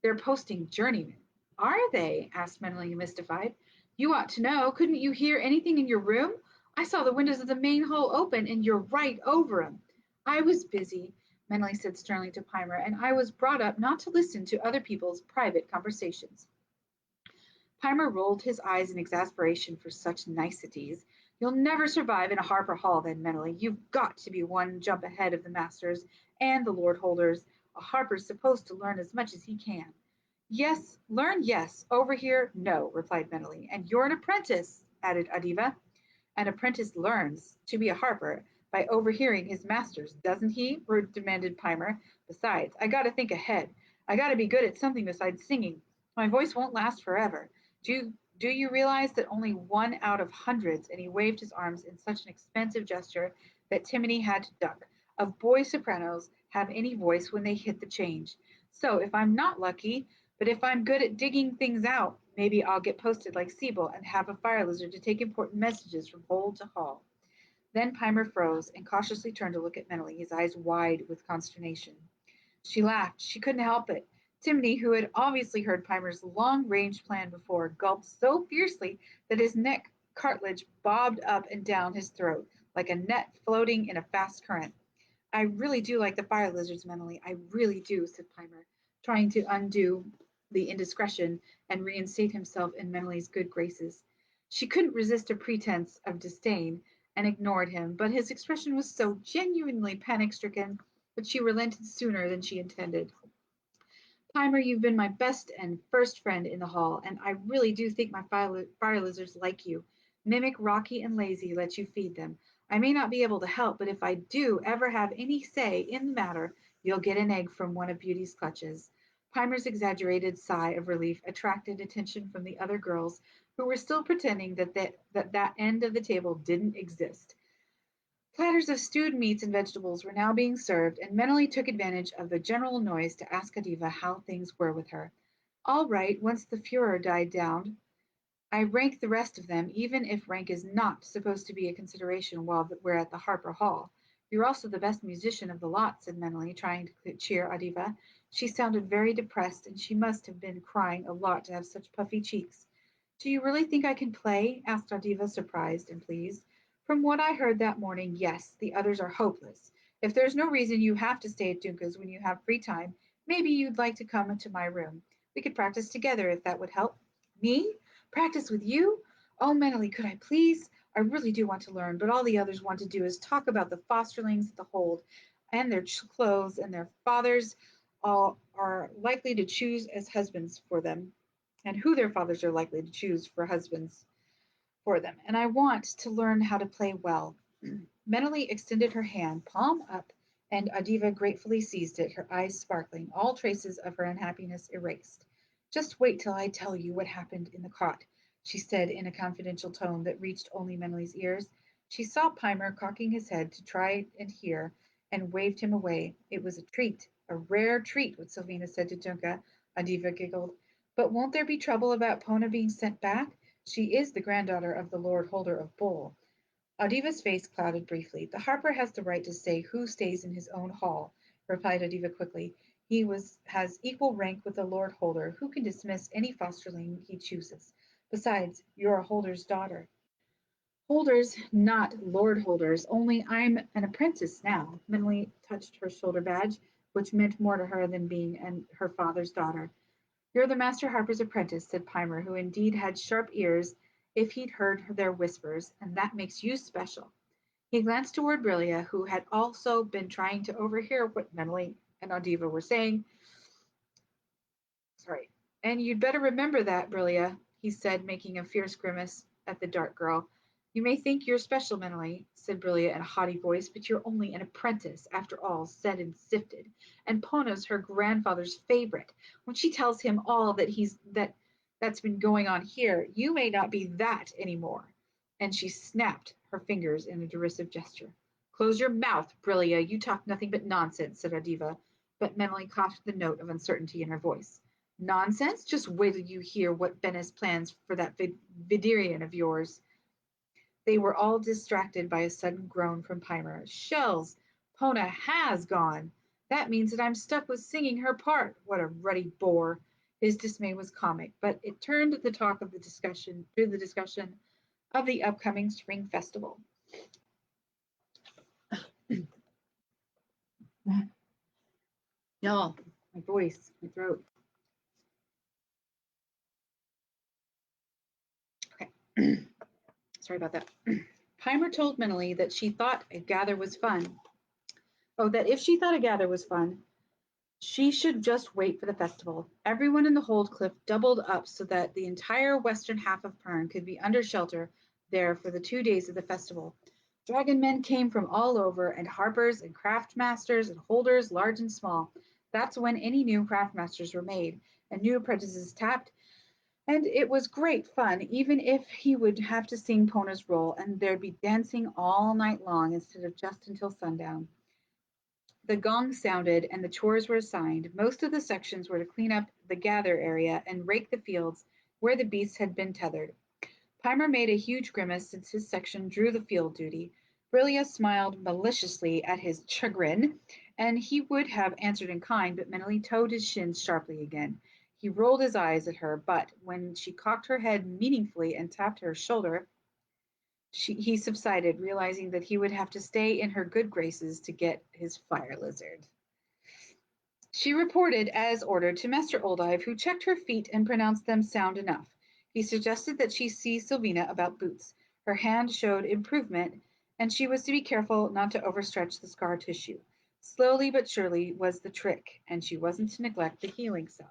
They're posting journeymen. Are they? Asked Menelly, mystified. You ought to know. Couldn't you hear anything in your room? I saw the windows of the main hall open, and you're right over 'em. I was busy, Menelly said sternly to Pimer, and I was brought up not to listen to other people's private conversations. Pimer rolled his eyes in exasperation for such niceties. You'll never survive in a Harper Hall, then, Menelly. You've got to be one jump ahead of the masters and the lord holders. A Harper's supposed to learn as much as he can. Yes, learn, yes. Over here, no, replied Menelly. And you're an apprentice, added Adiva. An apprentice learns to be a Harper by overhearing his masters, doesn't he? Demanded Pimer. Besides, I gotta think ahead. I gotta be good at something besides singing. My voice won't last forever. Do you realize that only one out of hundreds, and he waved his arms in such an expansive gesture that Timony had to duck, of boy sopranos have any voice when they hit the change. So if I'm not lucky, but if I'm good at digging things out, maybe I'll get posted like Siebel and have a fire lizard to take important messages from hole to hall. Then Pimer froze and cautiously turned to look at Meneley, his eyes wide with consternation. She laughed. She couldn't help it. Timony, who had obviously heard Pimer's long-range plan before, gulped so fiercely that his neck cartilage bobbed up and down his throat like a net floating in a fast current. I really do like the fire lizards, Meneley. I really do, said Pimer, trying to undo the indiscretion and reinstate himself in Meneley's good graces. She couldn't resist a pretense of disdain and ignored him, but his expression was so genuinely panic-stricken that she relented sooner than she intended. Pimer, you've been my best and first friend in the hall, and I really do think my fire lizards like you. Mimic, Rocky, and Lazy let you feed them. I may not be able to help, but if I do ever have any say in the matter, you'll get an egg from one of Beauty's clutches. Pimer's exaggerated sigh of relief attracted attention from the other girls, who were still pretending that end of the table didn't exist. Platters of stewed meats and vegetables were now being served, and Meneley took advantage of the general noise to ask Godiva how things were with her. All right, once the furor died down, I rank the rest of them, even if rank is not supposed to be a consideration while we're at the Harper Hall. You're also the best musician of the lot, said Meneley, trying to cheer Godiva. She sounded very depressed, and she must have been crying a lot to have such puffy cheeks. Do you really think I can play? Asked Godiva, surprised and pleased. From what I heard that morning, yes, the others are hopeless. If there's no reason you have to stay at Dunca's when you have free time, maybe you'd like to come into my room. We could practice together if that would help. Me? Practice with you? Oh, Meneley, could I please? I really do want to learn, but all the others want to do is talk about the fosterlings at the hold and their clothes and their fathers all are likely to choose as husbands for them and who their fathers are likely to choose for husbands for them, and I want to learn how to play well. Meneley extended her hand, palm up, and Godiva gratefully seized it, her eyes sparkling, all traces of her unhappiness erased. Just wait till I tell you what happened in the cot, she said in a confidential tone that reached only Meneley's ears. She saw Pimer cocking his head to try and hear, and waved him away. It was a treat, a rare treat, what Sylvina said to Dunca. Godiva giggled. But won't there be trouble about Pona being sent back? She is the granddaughter of the Lord Holder of Bull. Godiva's face clouded briefly. The Harper has the right to say who stays in his own hall, replied Godiva quickly. Has equal rank with the Lord Holder, who can dismiss any fosterling he chooses. Besides, you're a Holder's daughter. Holders, not Lord Holders, only I'm an apprentice now. Meneley touched her shoulder badge, which meant more to her than being her father's daughter. You're the Master Harper's apprentice, said Pimer, who indeed had sharp ears if he'd heard their whispers, and that makes you special. He glanced toward Brillia, who had also been trying to overhear what Meneley and Godiva were saying. Sorry. And you'd better remember that, Brillia, he said, making a fierce grimace at the dark girl. You may think you're special, Meneley, said Brillia in a haughty voice, but you're only an apprentice, after all said and sifted. And Pona's her grandfather's favorite. When she tells him all that's been going on here, you may not be that anymore. And she snapped her fingers in a derisive gesture. Close your mouth, Brillia. You talk nothing but nonsense, said Godiva, but Meneley caught the note of uncertainty in her voice. Nonsense? Just wait till you hear what Bennis plans for that Viderian of yours. They were all distracted by a sudden groan from Pimer. Shells! Pona has gone! That means that I'm stuck with singing her part. What a ruddy bore! His dismay was comic, but it turned the talk of the discussion to the discussion of the upcoming spring festival. Y'all, my voice, my throat. Okay. Sorry about that. Pimer told Meneley that she thought a gather was fun. Oh, that if she thought a gather was fun, she should just wait for the festival. Everyone in the Hold Cliff doubled up so that the entire western half of Pern could be under shelter there for the 2 days of the festival. Dragon men came from all over, and harpers and craft masters and holders, large and small. That's when any new craft masters were made, and new apprentices tapped, and it was great fun, even if he would have to sing Pona's role, and there'd be dancing all night long instead of just until sundown. The gong sounded, and the chores were assigned. Most of the sections were to clean up the gather area and rake the fields where the beasts had been tethered. Pimer made a huge grimace since his section drew the field duty. Brilia smiled maliciously at his chagrin, and he would have answered in kind, but mentally toed his shins sharply again. He rolled his eyes at her, but when she cocked her head meaningfully and tapped her shoulder, he subsided, realizing that he would have to stay in her good graces to get his fire lizard. She reported as ordered to Master Oldive, who checked her feet and pronounced them sound enough. He suggested that she see Sylvina about boots. Her hand showed improvement, and she was to be careful not to overstretch the scar tissue. Slowly but surely was the trick, and she wasn't to neglect the healing salve.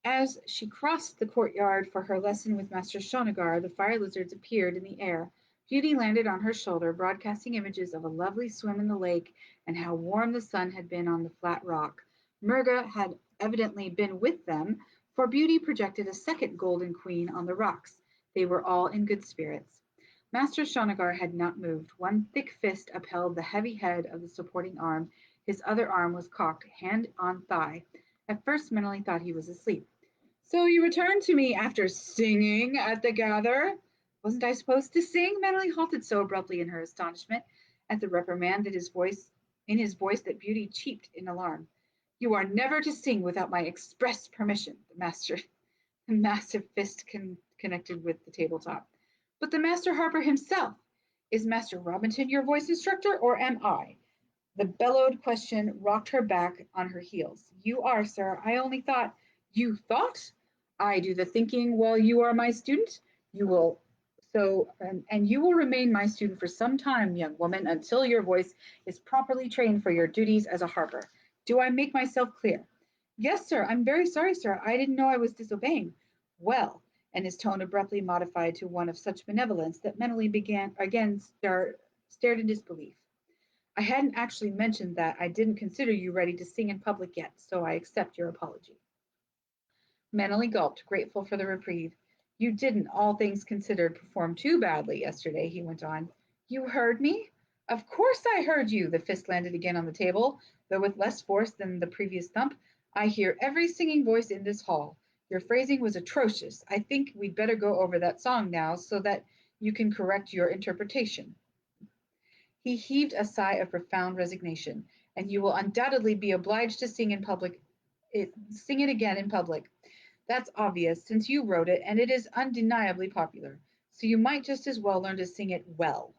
As she crossed the courtyard for her lesson with Master Shonagar, the fire lizards appeared in the air. Beauty landed on her shoulder, broadcasting images of a lovely swim in the lake and how warm the sun had been on the flat rock. Murga had evidently been with them, for Beauty projected a second golden queen on the rocks. They were all in good spirits. Master Shonagar had not moved. One thick fist upheld the heavy head of the supporting arm. His other arm was cocked, hand on thigh. At first, Menelly thought he was asleep. So you returned to me after singing at the gather? Wasn't I supposed to sing? Menelly halted so abruptly in her astonishment at the reprimand that in his voice that Beauty cheeped in alarm. You are never to sing without my express permission, the massive fist connected with the tabletop. But the master harper himself, is Master Robinson your voice instructor, or am I? The bellowed question rocked her back on her heels. You are, sir. I only thought. You thought? I do the thinking while you are my student. You will and you will remain my student for some time, young woman, until your voice is properly trained for your duties as a harper. Do I make myself clear? Yes, sir. I'm very sorry, sir. I didn't know I was disobeying. Well, and his tone abruptly modified to one of such benevolence that Menelly began again stared in disbelief. I hadn't actually mentioned that I didn't consider you ready to sing in public yet, so I accept your apology. Manley gulped, grateful for the reprieve. You didn't, all things considered, perform too badly yesterday, he went on. You heard me? Of course I heard you. The fist landed again on the table, though with less force than the previous thump. I hear every singing voice in this hall. Your phrasing was atrocious. I think we'd better go over that song now so that you can correct your interpretation. He heaved a sigh of profound resignation. And you will undoubtedly be obliged to sing it again in public. That's obvious, since you wrote it, and it is undeniably popular. So you might just as well learn to sing it well.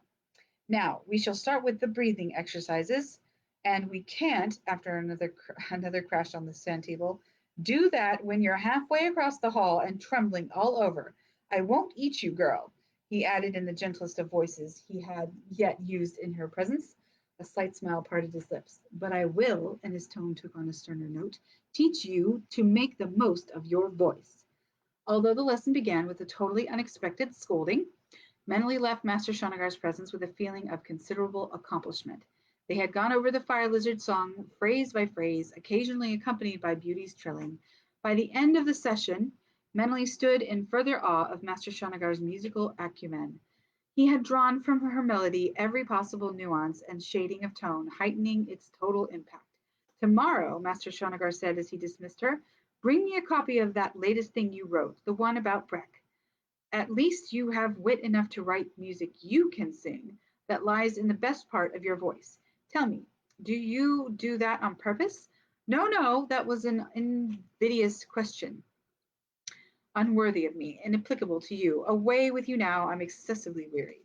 Now, we shall start with the breathing exercises, and we can't, after another crash on the sand table, do that when you're halfway across the hall and trembling all over. I won't eat you, girl, he added in the gentlest of voices he had yet used in her presence. A slight smile parted his lips. But I will, and his tone took on a sterner note, teach you to make the most of your voice. Although the lesson began with a totally unexpected scolding, Menelly left Master Shonagar's presence with a feeling of considerable accomplishment. They had gone over the fire lizard song, phrase by phrase, occasionally accompanied by Beauty's trilling. By the end of the session, Menelly stood in further awe of Master Shonagar's musical acumen. He had drawn from her melody every possible nuance and shading of tone, heightening its total impact. Tomorrow, Master Shonagar said as he dismissed her, bring me a copy of that latest thing you wrote, the one about Breck. At least you have wit enough to write music you can sing that lies in the best part of your voice. Tell me, do you do that on purpose? No, no, that was an invidious question. Unworthy of me, inapplicable to you. Away with you now, I'm excessively wearied.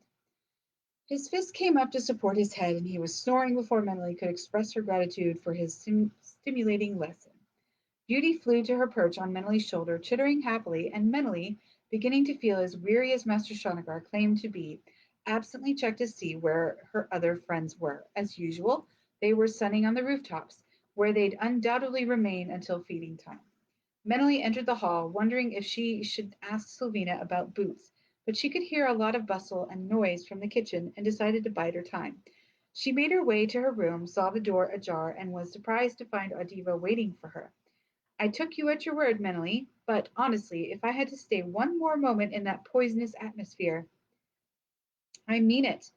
His fist came up to support his head, and he was snoring before Menelly could express her gratitude for his stimulating lesson. Beauty flew to her perch on Menelly's shoulder, chittering happily, and Menelly, beginning to feel as weary as Master Shonagar claimed to be, absently checked to see where her other friends were. As usual, they were sunning on the rooftops, where they'd undoubtedly remain until feeding time. Menelly entered the hall, wondering if she should ask Sylvina about boots, but she could hear a lot of bustle and noise from the kitchen and decided to bide her time. She made her way to her room, saw the door ajar, and was surprised to find Adiva waiting for her. I took you at your word, Meneley, but honestly, if I had to stay one more moment in that poisonous atmosphere, I mean it.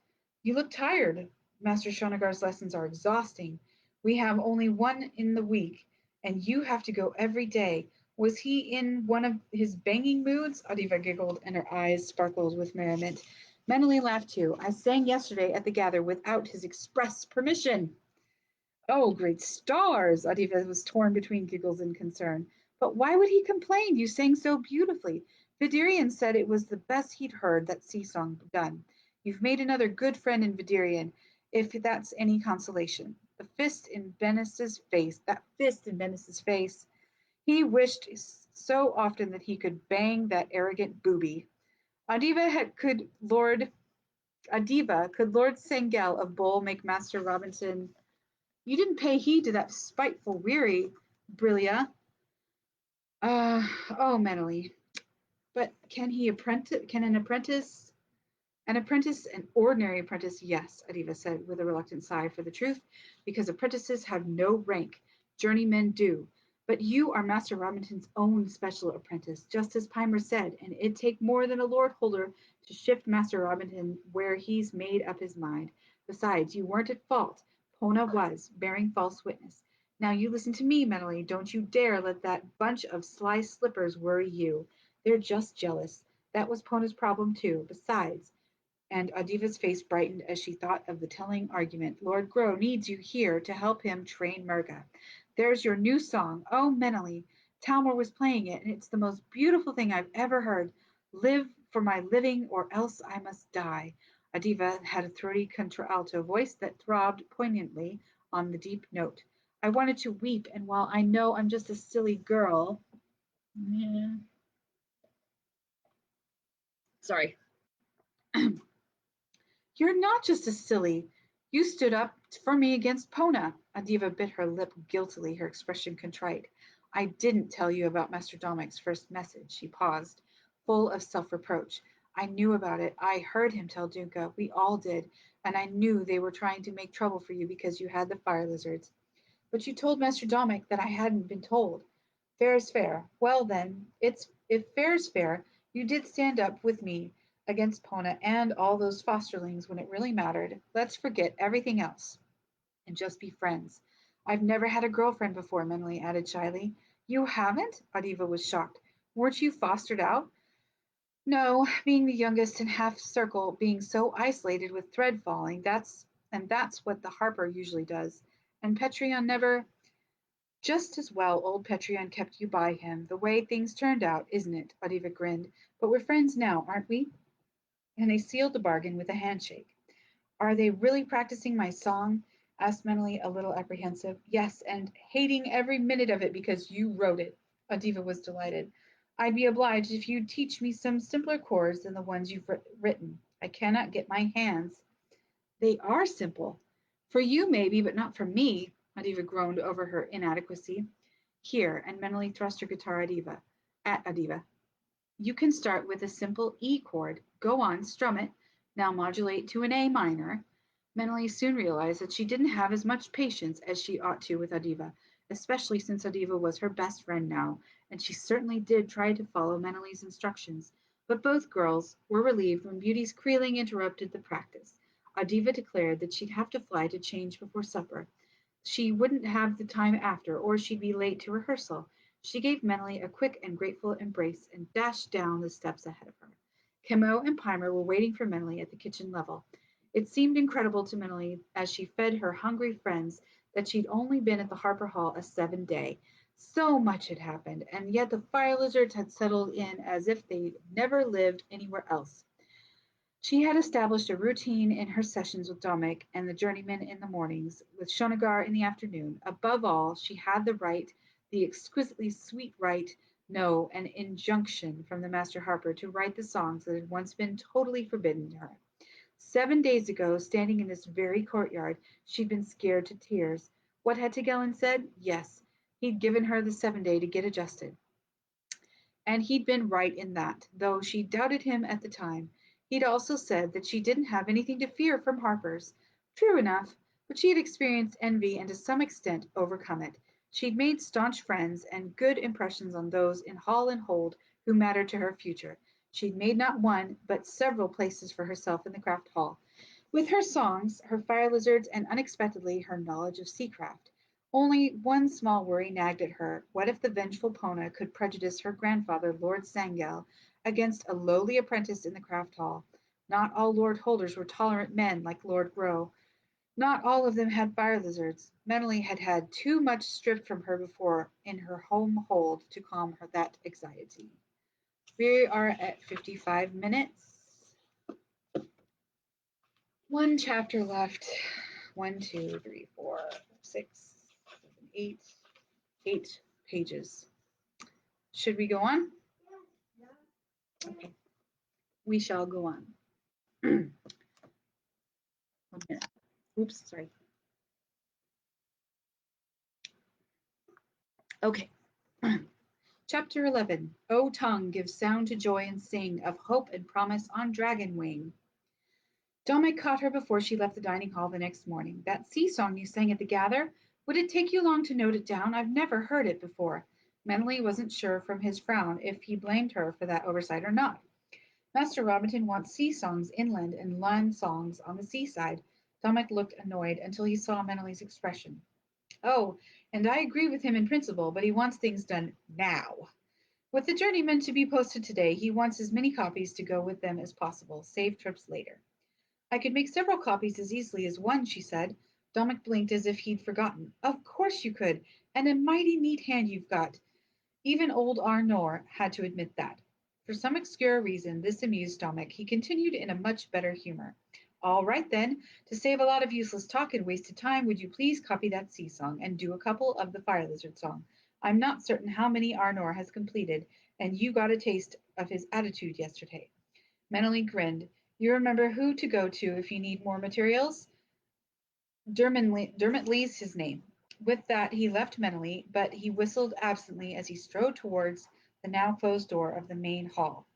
You look tired. Master Shonagar's lessons are exhausting. We have only one in the week, and you have to go every day. Was he in one of his banging moods? Adiva giggled, and her eyes sparkled with merriment. Meneley laughed too. I sang yesterday at the gather without his express permission. Oh, great stars! Adiva was torn between giggles and concern. But why would he complain? You sang so beautifully. Vidirian said it was the best he'd heard that sea song done. You've made another good friend in Vidirian, if that's any consolation. That fist in Venice's face. He wished so often that he could bang that arrogant booby. Could Lord Sengel of Bull make Master Robinson? You didn't pay heed to that spiteful weary, Brilia. Oh, Meneley. But can an ordinary apprentice? Yes, Adiva said with a reluctant sigh for the truth, because apprentices have no rank. Journeymen do. But you are Master Robinson's own special apprentice, just as Pimer said, and it'd take more than a lord holder to shift Master Robinson where he's made up his mind. Besides, you weren't at fault. Pona was, bearing false witness. Now you listen to me, Meneley. Don't you dare let that bunch of sly slippers worry you. They're just jealous. That was Pona's problem too. Besides, and Adiva's face brightened as she thought of the telling argument. Lord Grow needs you here to help him train Murga. There's your new song. Oh, Meneley. Talmor was playing it, and it's the most beautiful thing I've ever heard. Live for my living, or else I must die. Adiva had a throaty contralto voice that throbbed poignantly on the deep note. I wanted to weep, and while I know I'm just a silly girl, yeah. Sorry. You're not just a silly. You stood up for me against Pona. Adiva bit her lip guiltily, her expression contrite. I didn't tell you about Master Domic's first message. She paused, full of self-reproach. I knew about it. I heard him tell Dunka. We all did. And I knew they were trying to make trouble for you because you had the fire lizards. But you told Master Domic that I hadn't been told. Fair is fair. Well then, if fair is fair, you did stand up with me against Pona and all those fosterlings when it really mattered. Let's forget everything else and just be friends. I've never had a girlfriend before, Meneley added shyly. You haven't? Adiva was shocked. Weren't you fostered out? No, being the youngest in half circle, being so isolated with thread falling, that's what the harper usually does. And Petrion never. Just as well old Petrion kept you by him, the way things turned out, isn't it? Adiva grinned. But we're friends now, aren't we? And they sealed the bargain with a handshake. Are they really practicing my song? Asked Meneley, a little apprehensive. Yes, and hating every minute of it because you wrote it. Adiva was delighted. I'd be obliged if you'd teach me some simpler chords than the ones you've written. I cannot get my hands. They are simple. For you, maybe, but not for me. Adiva groaned over her inadequacy. Here, and mentally thrust her guitar at Adiva. You can start with a simple E chord. Go on, strum it. Now modulate to an A minor. Meneley soon realized that she didn't have as much patience as she ought to with Adiva, especially since Adiva was her best friend now, and she certainly did try to follow Meneley's instructions. But both girls were relieved when Beauty's creeling interrupted the practice. Adiva declared that she'd have to fly to change before supper. She wouldn't have the time after, or she'd be late to rehearsal. She gave Meneley a quick and grateful embrace and dashed down the steps ahead of her. Camo and Pimer were waiting for Meneley at the kitchen level. It seemed incredible to Meneley as she fed her hungry friends that she'd only been at the Harper Hall a 7 day. So much had happened, and yet the fire lizards had settled in as if they'd never lived anywhere else. She had established a routine in her sessions with Domic and the journeyman in the mornings, with Shonagar in the afternoon. Above all, she had the right, the exquisitely sweet right, no, an injunction from the master harper to write the songs that had once been totally forbidden to her. 7 days ago, standing in this very courtyard, she'd been scared to tears. What had Tegelen said? Yes, he'd given her the 7 day to get adjusted. And he'd been right in that, though she doubted him at the time. He'd also said that she didn't have anything to fear from Harper's. True enough, but she had experienced envy and to some extent overcome it. She'd made staunch friends and good impressions on those in Hall and Hold who mattered to her future. She'd made not one, but several places for herself in the craft hall. With her songs, her fire lizards, and unexpectedly her knowledge of seacraft. Only one small worry nagged at her. What if the vengeful Pona could prejudice her grandfather, Lord Sangel, against a lowly apprentice in the craft hall? Not all Lord Holders were tolerant men like Lord Grow. Not all of them had fire lizards. Menely had had too much stripped from her before in her home hold to calm her that anxiety. We are at 55 minutes. One chapter left. 1, 2, 3, 4, 6, 7, 8. 8 pages. Should we go on? Okay. We shall go on. 1 minute. Oops, sorry. Okay. Chapter 11. O tongue, give sound to joy and sing of hope and promise on dragon wing. Dominic caught her before she left the dining hall the next morning. That sea song you sang at the gather, would it take you long to note it down? I've never heard it before. Menely wasn't sure from his frown if he blamed her for that oversight or not. Master Robinson wants sea songs inland and land songs on the seaside. Dominic looked annoyed until he saw Menely's expression. Oh, and I agree with him in principle, but he wants things done now. With the journeymen to be posted today, he wants as many copies to go with them as possible, save trips later. I could make several copies as easily as one, she said. Dominic blinked as if he'd forgotten. Of course you could, and a mighty neat hand you've got. Even old Arnor had to admit that. For some obscure reason, this amused Dominic. He continued in a much better humor. All right, then. To save a lot of useless talk and wasted time, would you please copy that sea song and do a couple of the fire lizard song? I'm not certain how many Arnor has completed, and you got a taste of his attitude yesterday. Menely grinned. You remember who to go to if you need more materials? Dermot Lee's his name. With that he left Menely, but he whistled absently as he strode towards the now closed door of the main hall.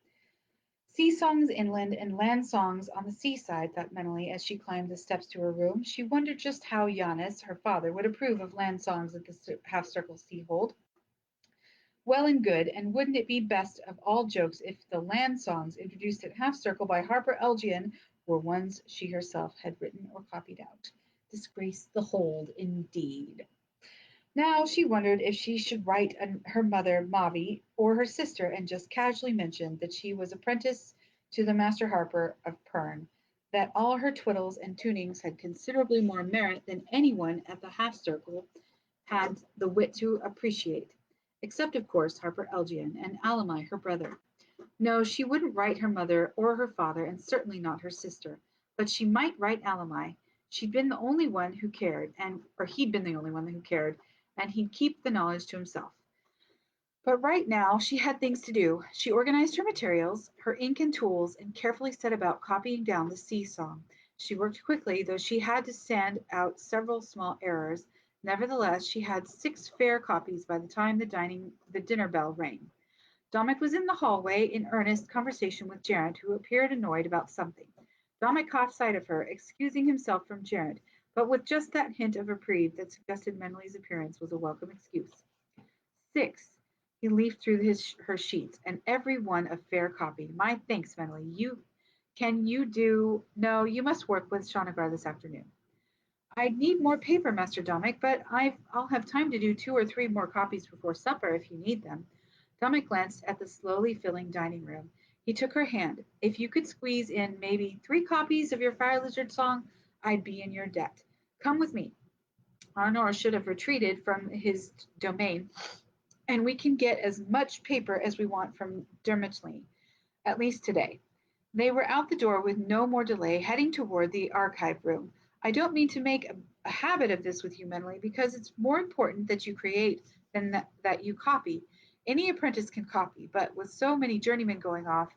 Sea songs inland and land songs on the seaside, thought Menely as she climbed the steps to her room. She wondered just how Giannis, her father, would approve of land songs at the half-circle sea-hold. Well and good, and wouldn't it be best of all jokes if the land songs introduced at Half Circle by Harper Elgian were ones she herself had written or copied out? Disgrace the hold, indeed. Now she wondered if she should write her mother, Mavi, or her sister and just casually mention that she was apprentice to the Master Harper of Pern, that all her twiddles and tunings had considerably more merit than anyone at the half circle had the wit to appreciate, except, of course, Harper Elgian and Alamai, her brother. No, she wouldn't write her mother or her father, and certainly not her sister. But she might write Alamai. She'd been the only one who cared, or he'd been the only one who cared, and he'd keep the knowledge to himself. But right now she had things to do. She organized her materials, her ink and tools, and carefully set about copying down the sea song. She worked quickly, though she had to sand out several small errors. Nevertheless, she had 6 fair copies by the time the dinner bell rang. Dominic was in the hallway in earnest conversation with Geraint, who appeared annoyed about something. Dominic caught sight of her, excusing himself from Geraint, but with just that hint of reprieve that suggested Menely's appearance was a welcome excuse. 6. He leafed through her sheets, and every one a fair copy. My thanks, Menely. Can you do? No, you must work with Shanagar this afternoon. I'd need more paper, Master Dominic, but I'll have time to do 2 or 3 more copies before supper if you need them. Dominic glanced at the slowly filling dining room. He took her hand. If you could squeeze in maybe 3 copies of your Fire Lizard song, I'd be in your debt. Come with me. Arnor should have retreated from his domain, and we can get as much paper as we want from Dermotly, at least today. They were out the door with no more delay, heading toward the archive room. I don't mean to make a habit of this with you, Menely, because it's more important that you create than that you copy. Any apprentice can copy, but with so many journeymen going off,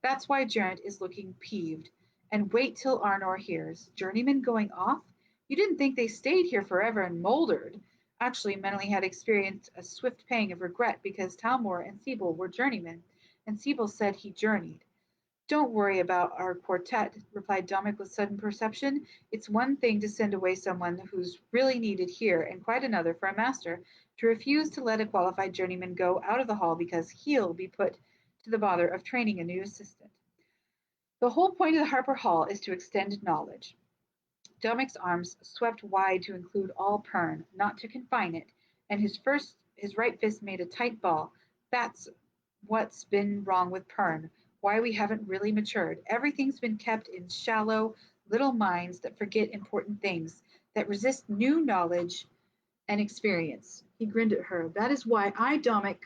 that's why Geraint is looking peeved. And wait till Arnor hears. Journeymen going off? You didn't think they stayed here forever and moldered. Actually, Menely had experienced a swift pang of regret because Talmor and Siebel were journeymen, and Siebel said he journeyed. Don't worry about our quartet, replied Dominic with sudden perception. It's one thing to send away someone who's really needed here, and quite another for a master to refuse to let a qualified journeyman go out of the hall because he'll be put to the bother of training a new assistant. The whole point of the Harper Hall is to extend knowledge. Domic's arms swept wide to include all Pern, not to confine it, and his right fist made a tight ball. That's what's been wrong with Pern, why we haven't really matured. Everything's been kept in shallow little minds that forget important things, that resist new knowledge and experience. He grinned at her. That is why I, Domic,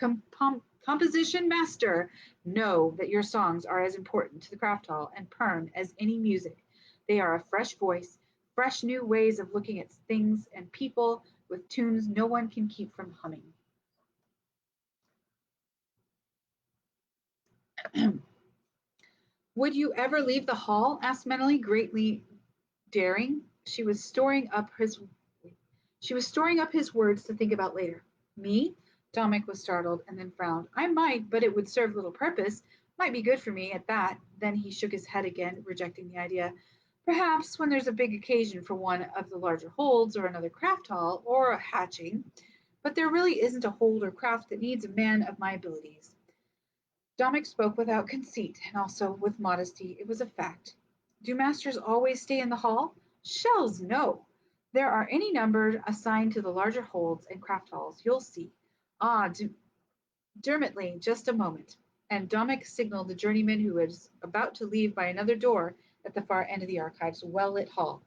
composition master, know that your songs are as important to the craft hall and Pern as any music. They are a fresh voice, fresh new ways of looking at things and people with tunes no one can keep from humming. Would you ever leave the hall? Asked Menely, greatly daring. She was storing up his words to think about later. Me? Dominic was startled and then frowned. I might, but it would serve little purpose. Might be good for me at that. Then he shook his head again, rejecting the idea. Perhaps when there's a big occasion for one of the larger holds or another craft hall or a hatching. But there really isn't a hold or craft that needs a man of my abilities. Dominic spoke without conceit and also with modesty. It was a fact. Do masters always stay in the hall? Shells, no. There are any number assigned to the larger holds and craft halls. You'll see. Ah, Dermotly, just a moment. And Dominic signaled the journeyman who was about to leave by another door at the far end of the archive's well-lit hall.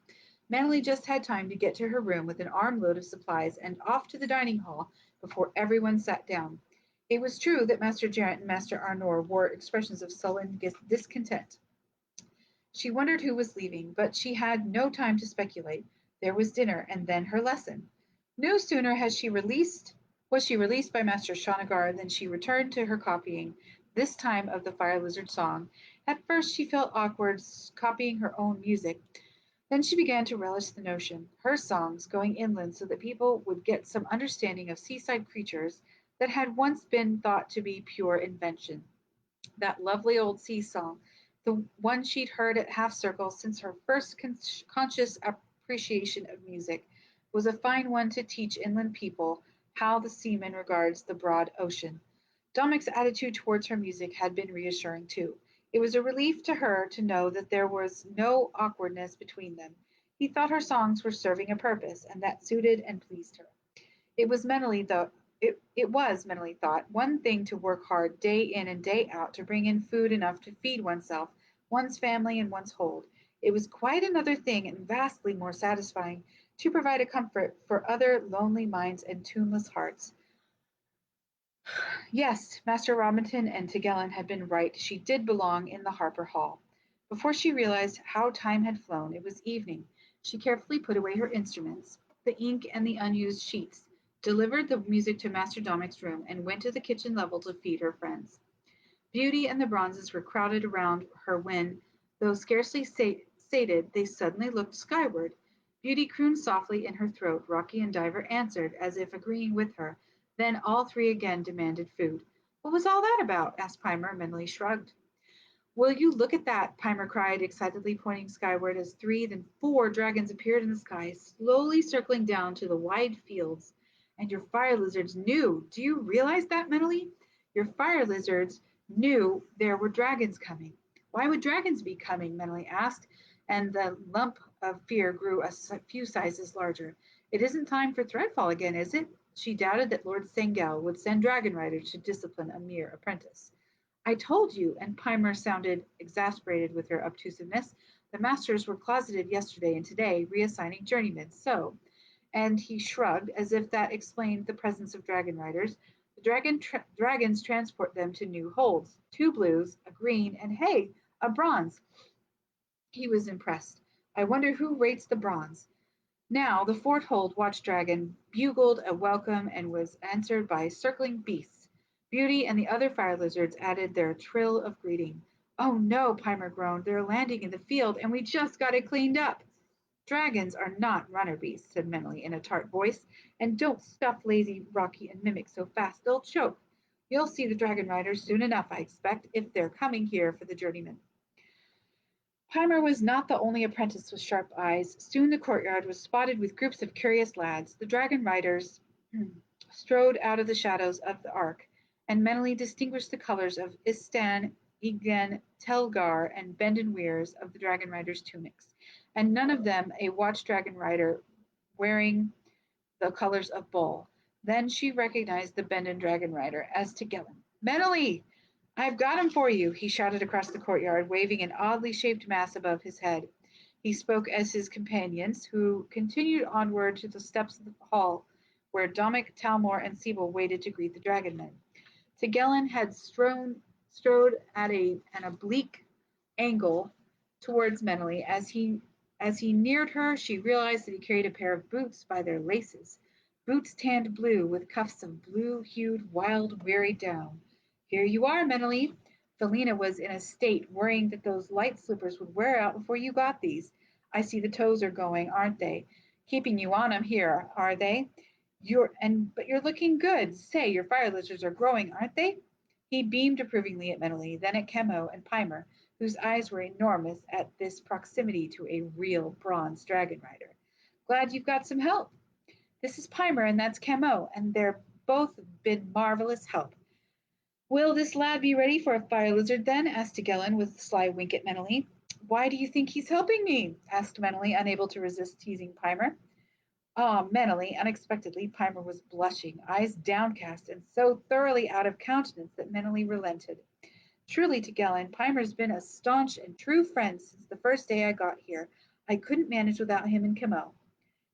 Manly just had time to get to her room with an armload of supplies and off to the dining hall before everyone sat down. It was true that Master Jarrett and Master Arnor wore expressions of sullen discontent. She wondered who was leaving, but she had no time to speculate. There was dinner, and then her lesson. No sooner was she released by Master Shanagar than she returned to her copying, this time of the Fire Lizard song. At first she felt awkward copying her own music. Then she began to relish the notion, her songs going inland so that people would get some understanding of seaside creatures that had once been thought to be pure invention. That lovely old sea song, the one she'd heard at half circle since her first conscious appreciation of music, was a fine one to teach inland people how the seaman regards the broad ocean. Domic's attitude towards her music had been reassuring too. It was a relief to her to know that there was no awkwardness between them. He thought her songs were serving a purpose, and that suited and pleased her. It was mentally, though, it was, mentally thought, one thing to work hard day in and day out to bring in food enough to feed oneself, one's family, and one's hold. It was quite another thing and vastly more satisfying to provide a comfort for other lonely minds and tuneless hearts. Yes, Master Robinson and Tegelen had been right. She did belong in the Harper Hall. Before she realized how time had flown, it was evening. She carefully put away her instruments, the ink and the unused sheets, delivered the music to Master Domic's room, and went to the kitchen level to feed her friends. Beauty and the bronzes were crowded around her when, though scarcely sated, they suddenly looked skyward. Beauty crooned softly in her throat. Rocky and Diver answered, as if agreeing with her. Then all three again demanded food. What was all that about? Asked Pimer, mentally shrugged. Will you look at that? Pimer cried, excitedly pointing skyward as three, then four dragons appeared in the sky, slowly circling down to the wide fields. And your fire lizards knew. Do you realize that, mentally? Your fire lizards knew there were dragons coming. Why would dragons be coming? Mentally asked, and the lump of fear grew a few sizes larger. It isn't time for Threadfall again, is it? She doubted that Lord Sengel would send dragon riders to discipline a mere apprentice. I told you, and Pimer sounded exasperated with her obtusiveness. The masters were closeted yesterday and today, reassigning journeymen. So, and he shrugged as if that explained the presence of dragon riders. The dragons transport them to new holds. Two blues, a green, and hey, a bronze. He was impressed. I wonder who rates the bronze. Now the fourth hold watch dragon bugled a welcome and was answered by circling beasts. Beauty and the other fire lizards added their trill of greeting. Oh no, Pimer groaned. They're landing in the field and we just got it cleaned up. Dragons are not runner beasts, said Menely in a tart voice, and don't stuff lazy Rocky and Mimic so fast they'll choke. You'll see the dragon riders soon enough, I expect, if they're coming here for the journeyman. Pimer was not the only apprentice with sharp eyes. Soon the courtyard was spotted with groups of curious lads. The dragon riders strode out of the shadows of the ark, and mentally distinguished the colors of Istan, Igen, Telgar, and Bendon Weirs of the dragon riders' tunics, and none of them a watch dragon rider wearing the colors of Bull. Then she recognized the Bendon dragon rider as Tegelen. Mentally! I've got him for you, he shouted across the courtyard, waving an oddly shaped mass above his head. He spoke as his companions, who continued onward to the steps of the hall, where Dominic, Talmor, and Siebel waited to greet the dragonmen. Tegelen had strode at an oblique angle towards Menely. As he neared her, she realized that he carried a pair of boots by their laces, boots tanned blue with cuffs of blue-hued, wild, weary down. Here you are, Menely. Felina was in a state, worrying that those light slippers would wear out before you got these. I see the toes are going, aren't they? Keeping you on 'em here, are they? But you're looking good. Say, your fire lizards are growing, aren't they? He beamed approvingly at Menely, then at Chemo and Pimer, whose eyes were enormous at this proximity to a real bronze dragon rider. Glad you've got some help. This is Pimer and that's Chemo, and they're both been marvelous help. Will this lad be ready for a fire lizard then? Asked Tegelen with a sly wink at Menely. Why do you think he's helping me? Asked Menely, unable to resist teasing Pimer. Ah, Menely, unexpectedly, Pimer was blushing, eyes downcast, and so thoroughly out of countenance that Menely relented. Truly, Tegelen, Pimer's been a staunch and true friend since the first day I got here. I couldn't manage without him and Chemo.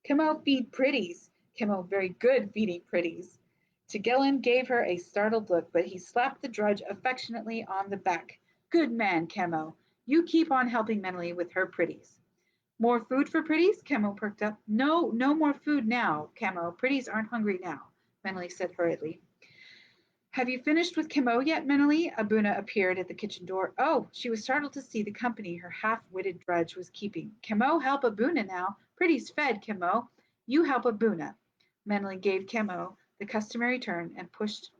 Chemo feed pretties. Chemo very good feeding pretties. Tegelen gave her a startled look, but he slapped the drudge affectionately on the back. Good man, Chemo. You keep on helping Menely with her pretties. More food for pretties? Chemo perked up. No, no more food now, Chemo. Pretties aren't hungry now, Menely said hurriedly. Have you finished with Chemo yet, Menely? Abuna appeared at the kitchen door. Oh, she was startled to see the company her half-witted drudge was keeping. Chemo, help Abuna now. Pretty's fed, Chemo. You help Abuna. Menely gave Chemo the customary turn and pushed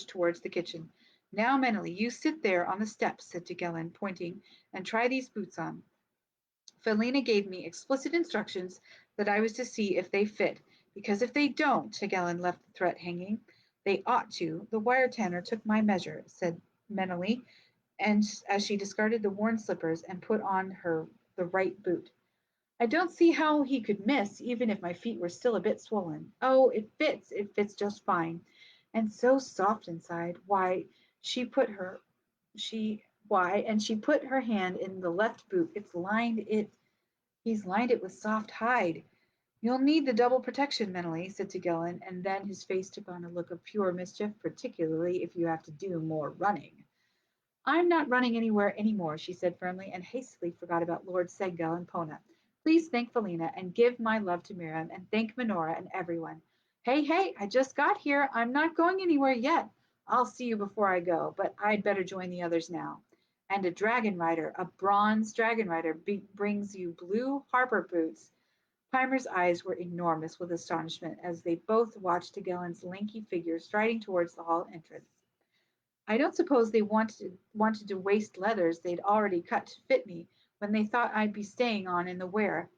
towards the kitchen. Now, Menely, you sit there on the steps, said Tegelen, pointing, and try these boots on. Felina gave me explicit instructions that I was to see if they fit, because if they don't, Tegelen left the threat hanging. They ought to. The wire tanner took my measure, said Menely, and as she discarded the worn slippers and put on the right boot. I don't see how he could miss, even if my feet were still a bit swollen. Oh, it fits just fine. And so soft inside. And she put her hand in the left boot. He's lined it with soft hide. You'll need the double protection, Menely, said Tegelen, and then his face took on a look of pure mischief, particularly if you have to do more running. I'm not running anywhere anymore, she said firmly, and hastily forgot about Lord Segel and Pona. Please thank Felina, and give my love to Miriam, and thank Minora and everyone. Hey, I just got here. I'm not going anywhere yet. I'll see you before I go, but I'd better join the others now. And a dragon rider, a bronze dragon rider, brings you blue Harper boots. Pimer's eyes were enormous with astonishment as they both watched Tegelen's lanky figure striding towards the hall entrance. I don't suppose they wanted to waste leathers they'd already cut to fit me when they thought I'd be staying on in the wear,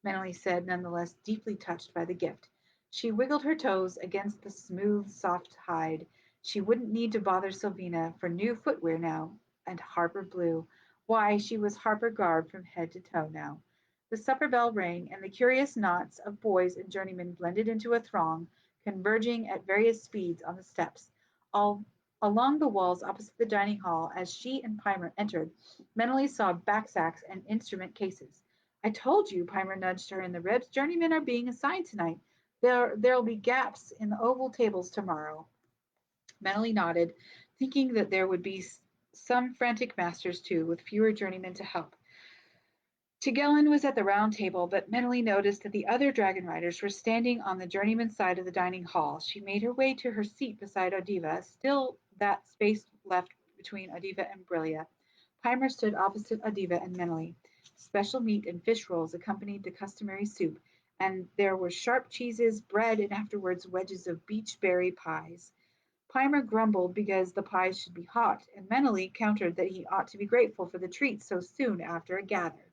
Menely said, nonetheless deeply touched by the gift. She wiggled her toes against the smooth, soft hide. She wouldn't need to bother Sylvina for new footwear now. And Harper blue. Why, she was Harper garbed from head to toe now. The supper bell rang, and the curious knots of boys and journeymen blended into a throng, converging at various speeds on the steps. All along the walls opposite the dining hall, as she and Pimer entered, Menely saw backsacks and instrument cases. I told you, Pimer nudged her in the ribs. Journeymen are being assigned tonight. There'll be gaps in the oval tables tomorrow. Menely nodded, thinking that there would be some frantic masters too, with fewer journeymen to help. Tegelen was at the round table, but Menely noticed that the other dragon riders were standing on the journeyman's side of the dining hall. She made her way to her seat beside Odiva, still that space left between Odiva and Brilia. Pimer stood opposite Odiva and Menely. Special meat and fish rolls accompanied the customary soup, and there were sharp cheeses, bread, and afterwards wedges of beechberry pies. Pimer grumbled because the pies should be hot, and mentally countered that he ought to be grateful for the treat so soon after a gather.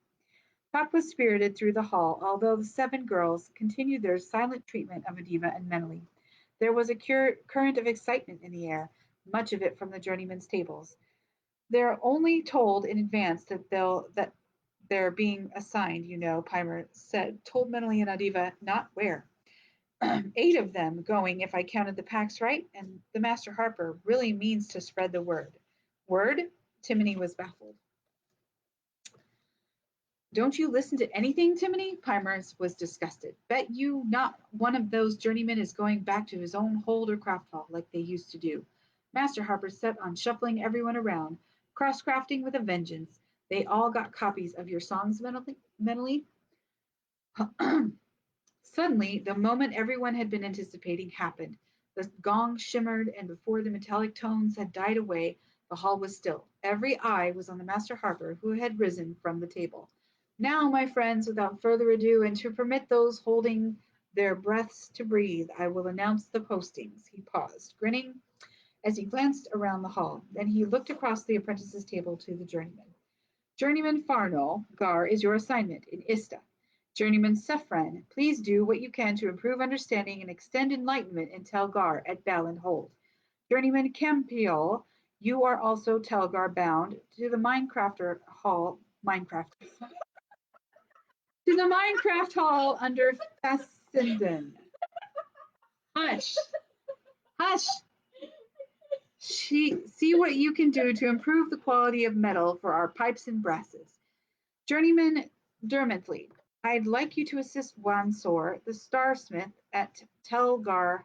Talk was spirited through the hall, although the 7 girls continued their silent treatment of Adiva and Menely. There was a current of excitement in the air, much of it from the journeymen's tables. They're only told in advance that they're being assigned, Pimer told Menely and Adiva not where. 8 of them going, if I counted the packs right, and the Master Harper really means to spread the word. Word? Timony was baffled. Don't you listen to anything, Timony? Pimer was disgusted. Bet you not one of those journeymen is going back to his own hold or craft hall like they used to do. Master Harper set on shuffling everyone around, cross-crafting with a vengeance. They all got copies of your songs mentally. Suddenly, the moment everyone had been anticipating happened. The gong shimmered, and before the metallic tones had died away, the hall was still. Every eye was on the Master Harper, who had risen from the table. Now, my friends, without further ado, and to permit those holding their breaths to breathe, I will announce the postings. He paused, grinning as he glanced around the hall. Then he looked across the apprentices' table to the journeyman. Journeyman Farnell, Gar is your assignment in Ista. Journeyman Cephran, please do what you can to improve understanding and extend enlightenment in Telgar at Balin Hold. Journeyman Campiol, you are also Telgar bound to the Minecraft Hall under Fessenden. Hush. Hush. See what you can do to improve the quality of metal for our pipes and brasses. Journeyman Dermentley, I'd like you to assist Wansor, the starsmith, at Telgar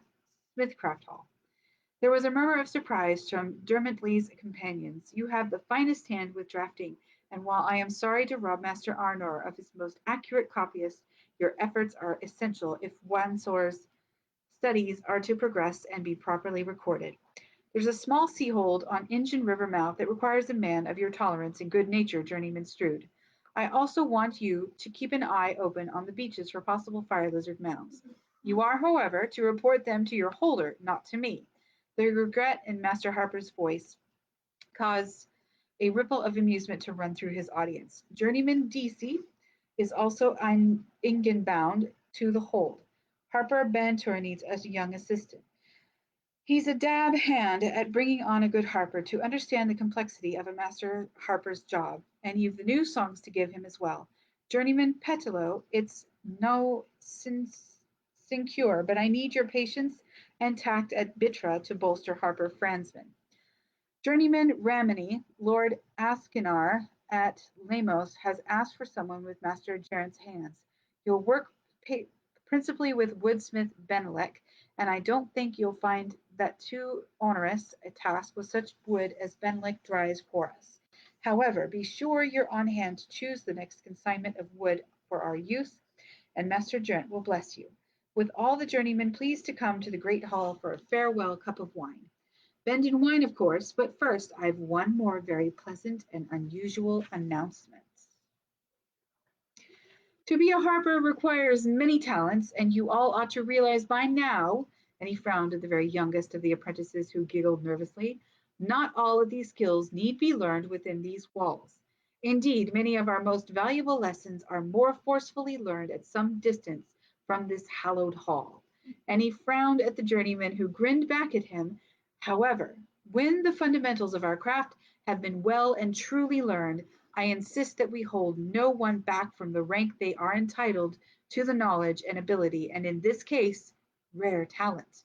Smithcraft Hall. There was a murmur of surprise from Dermentley's companions. You have the finest hand with drafting, and while I am sorry to rob Master Arnor of his most accurate copyist, your efforts are essential if Wansor's studies are to progress and be properly recorded. There's a small sea-hold on Injun River mouth that requires a man of your tolerance and good nature, Journeyman Strood. I also want you to keep an eye open on the beaches for possible fire lizard mounds. You are, however, to report them to your holder, not to me. The regret in Master Harper's voice caused a ripple of amusement to run through his audience. Journeyman Deasy is also bound to the hold. Harper Bantor needs a young assistant. He's a dab hand at bringing on a good harper to understand the complexity of a Master Harper's job, and you've the new songs to give him as well. Journeyman Petilo, it's no sinecure, but I need your patience and tact at Bitra to bolster Harper Fransman. Journeyman Ramini, Lord Askinar at Lemos, has asked for someone with Master Gerent's hands. You'll work principally with woodsmith Benelek, and I don't think you'll find that too onerous a task with such wood as Benelek dries for us. However, be sure you're on hand to choose the next consignment of wood for our use, and Master Gerent will bless you. With all the journeymen pleased to come to the great hall for a farewell cup of wine. Bend and wine, of course, but first I've one more very pleasant and unusual announcement. To be a harper requires many talents, and you all ought to realize by now, and he frowned at the very youngest of the apprentices who giggled nervously, not all of these skills need be learned within these walls. Indeed, many of our most valuable lessons are more forcefully learned at some distance from this hallowed hall. And he frowned at the journeyman who grinned back at him. However, when the fundamentals of our craft have been well and truly learned, I insist that we hold no one back from the rank they are entitled to the knowledge and ability, and in this case, rare talent.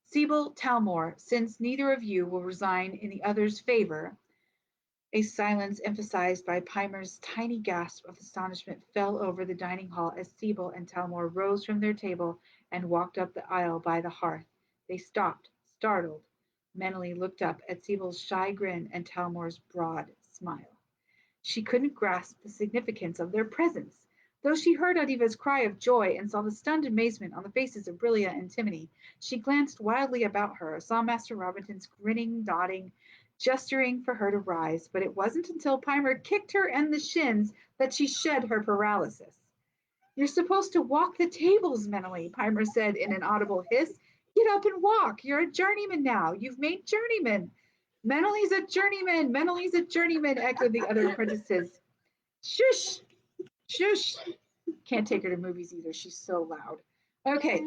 Sibyl Talmor, since neither of you will resign in the other's favor, a silence emphasized by Pimer's tiny gasp of astonishment fell over the dining hall as Sibyl and Talmor rose from their table and walked up the aisle by the hearth. They stopped, startled. Mentally looked up at Sibyl's shy grin and Talmor's broad smile. She couldn't grasp the significance of their presence. Though she heard Adiva's cry of joy and saw the stunned amazement on the faces of Brilia and Timony, she glanced wildly about her, saw Master Robinton's grinning, nodding gesturing for her to rise, but it wasn't until Pimer kicked her in the shins that she shed her paralysis. You're supposed to walk the tables, Meneley, Pimer said in an audible hiss. Get up and walk. You're a journeyman now. You've made journeyman. Meneley's a journeyman. Meneley's a journeyman, echoed the other apprentices. Shush! Shush! Can't take her to movies either. She's so loud. Okay.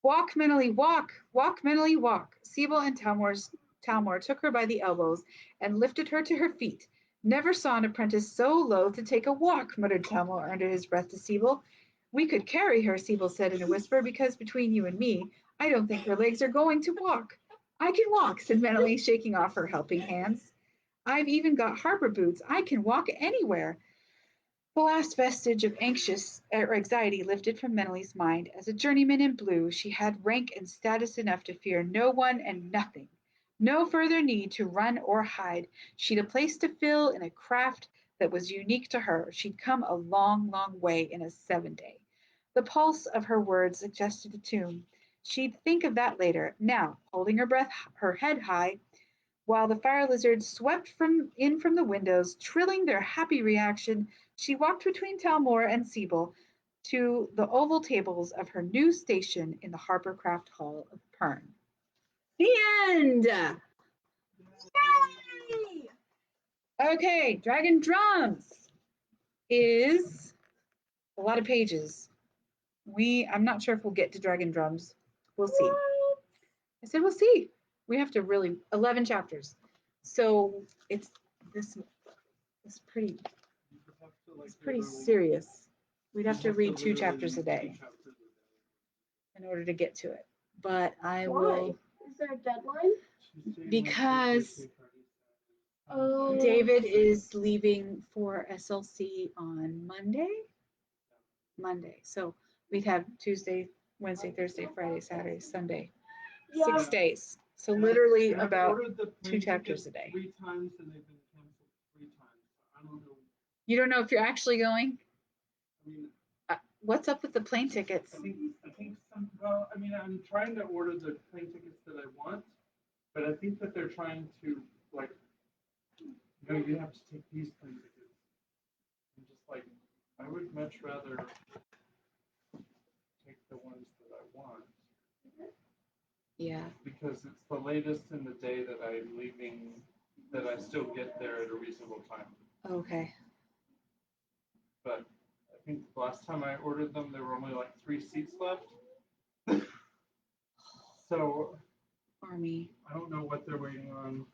Walk, Meneley, walk. Walk, Meneley, walk. Sibyl and Talmor took her by the elbows and lifted her to her feet. Never saw an apprentice so loath to take a walk, muttered Talmor under his breath to Sibyl. We could carry her, Sibyl said in a whisper, because between you and me, I don't think her legs are going to walk. I can walk, said Meneley, shaking off her helping hands. I've even got Harper boots. I can walk anywhere. The last vestige of anxiety lifted from Meneley's mind. As a journeyman in blue, she had rank and status enough to fear no one and nothing. No further need to run or hide. She'd a place to fill in a craft that was unique to her. She'd come a long, long way in a 7-day. The pulse of her words suggested a tune. She'd think of that later. Now, holding her breath, her head high, while the fire lizards swept in from the windows, trilling their happy reaction, she walked between Talmor and Sibyl to the oval tables of her new station in the Harpercraft Hall of Pern. The end! Yay! Okay, Dragon Drums is a lot of pages. I'm not sure if we'll get to Dragon Drums. We'll see. I said we'll see. We have to really 11 chapters. So it's pretty serious. We'd have to read 2 chapters a day in order to get to it. But I will. Is there a deadline? Because David is leaving for SLC on Monday. So we'd have Tuesday, Wednesday, Thursday, Friday, Saturday, Sunday, 6 days. So literally about 2 chapters a day. 3 times and they've been canceled 3 times. I don't know. You don't know if you're actually going? I mean, what's up with the plane tickets? I think well, I mean, I'm trying to order the plane tickets that I want, but I think that they're trying to, like, no, you have to take these plane tickets. I'm just like, I would much rather take the ones that I want. Yeah. Because it's the latest in the day that I'm leaving, that I still get there at a reasonable time. Okay. But I think the last time I ordered them, there were only like 3 seats left. So Army. I don't know what they're waiting on.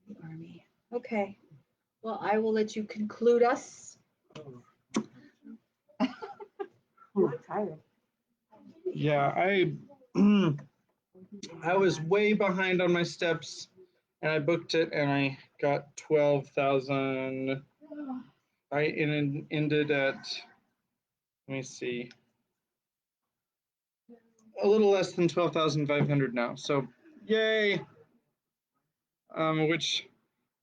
The Army. Okay. Well, I will let you conclude us. I'm tired. Yeah, I was way behind on my steps, and I booked it, and I got 12,000. I ended at, let me see, a little less than 12,500 now. So, yay! Which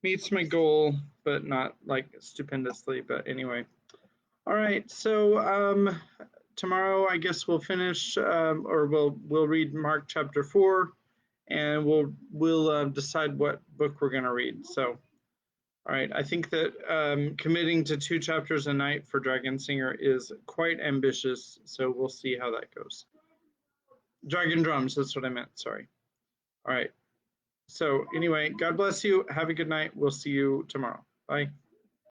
meets my goal, but not like stupendously. But anyway, all right. So tomorrow, I guess we'll finish, or we'll read Mark chapter 4, and we'll decide what book we're gonna read. So. All right, I think that committing to 2 chapters a night for Dragon Singer is quite ambitious, so we'll see how that goes. Dragon Drums, that's what I meant, sorry. All right, so anyway, God bless you. Have a good night. We'll see you tomorrow. Bye.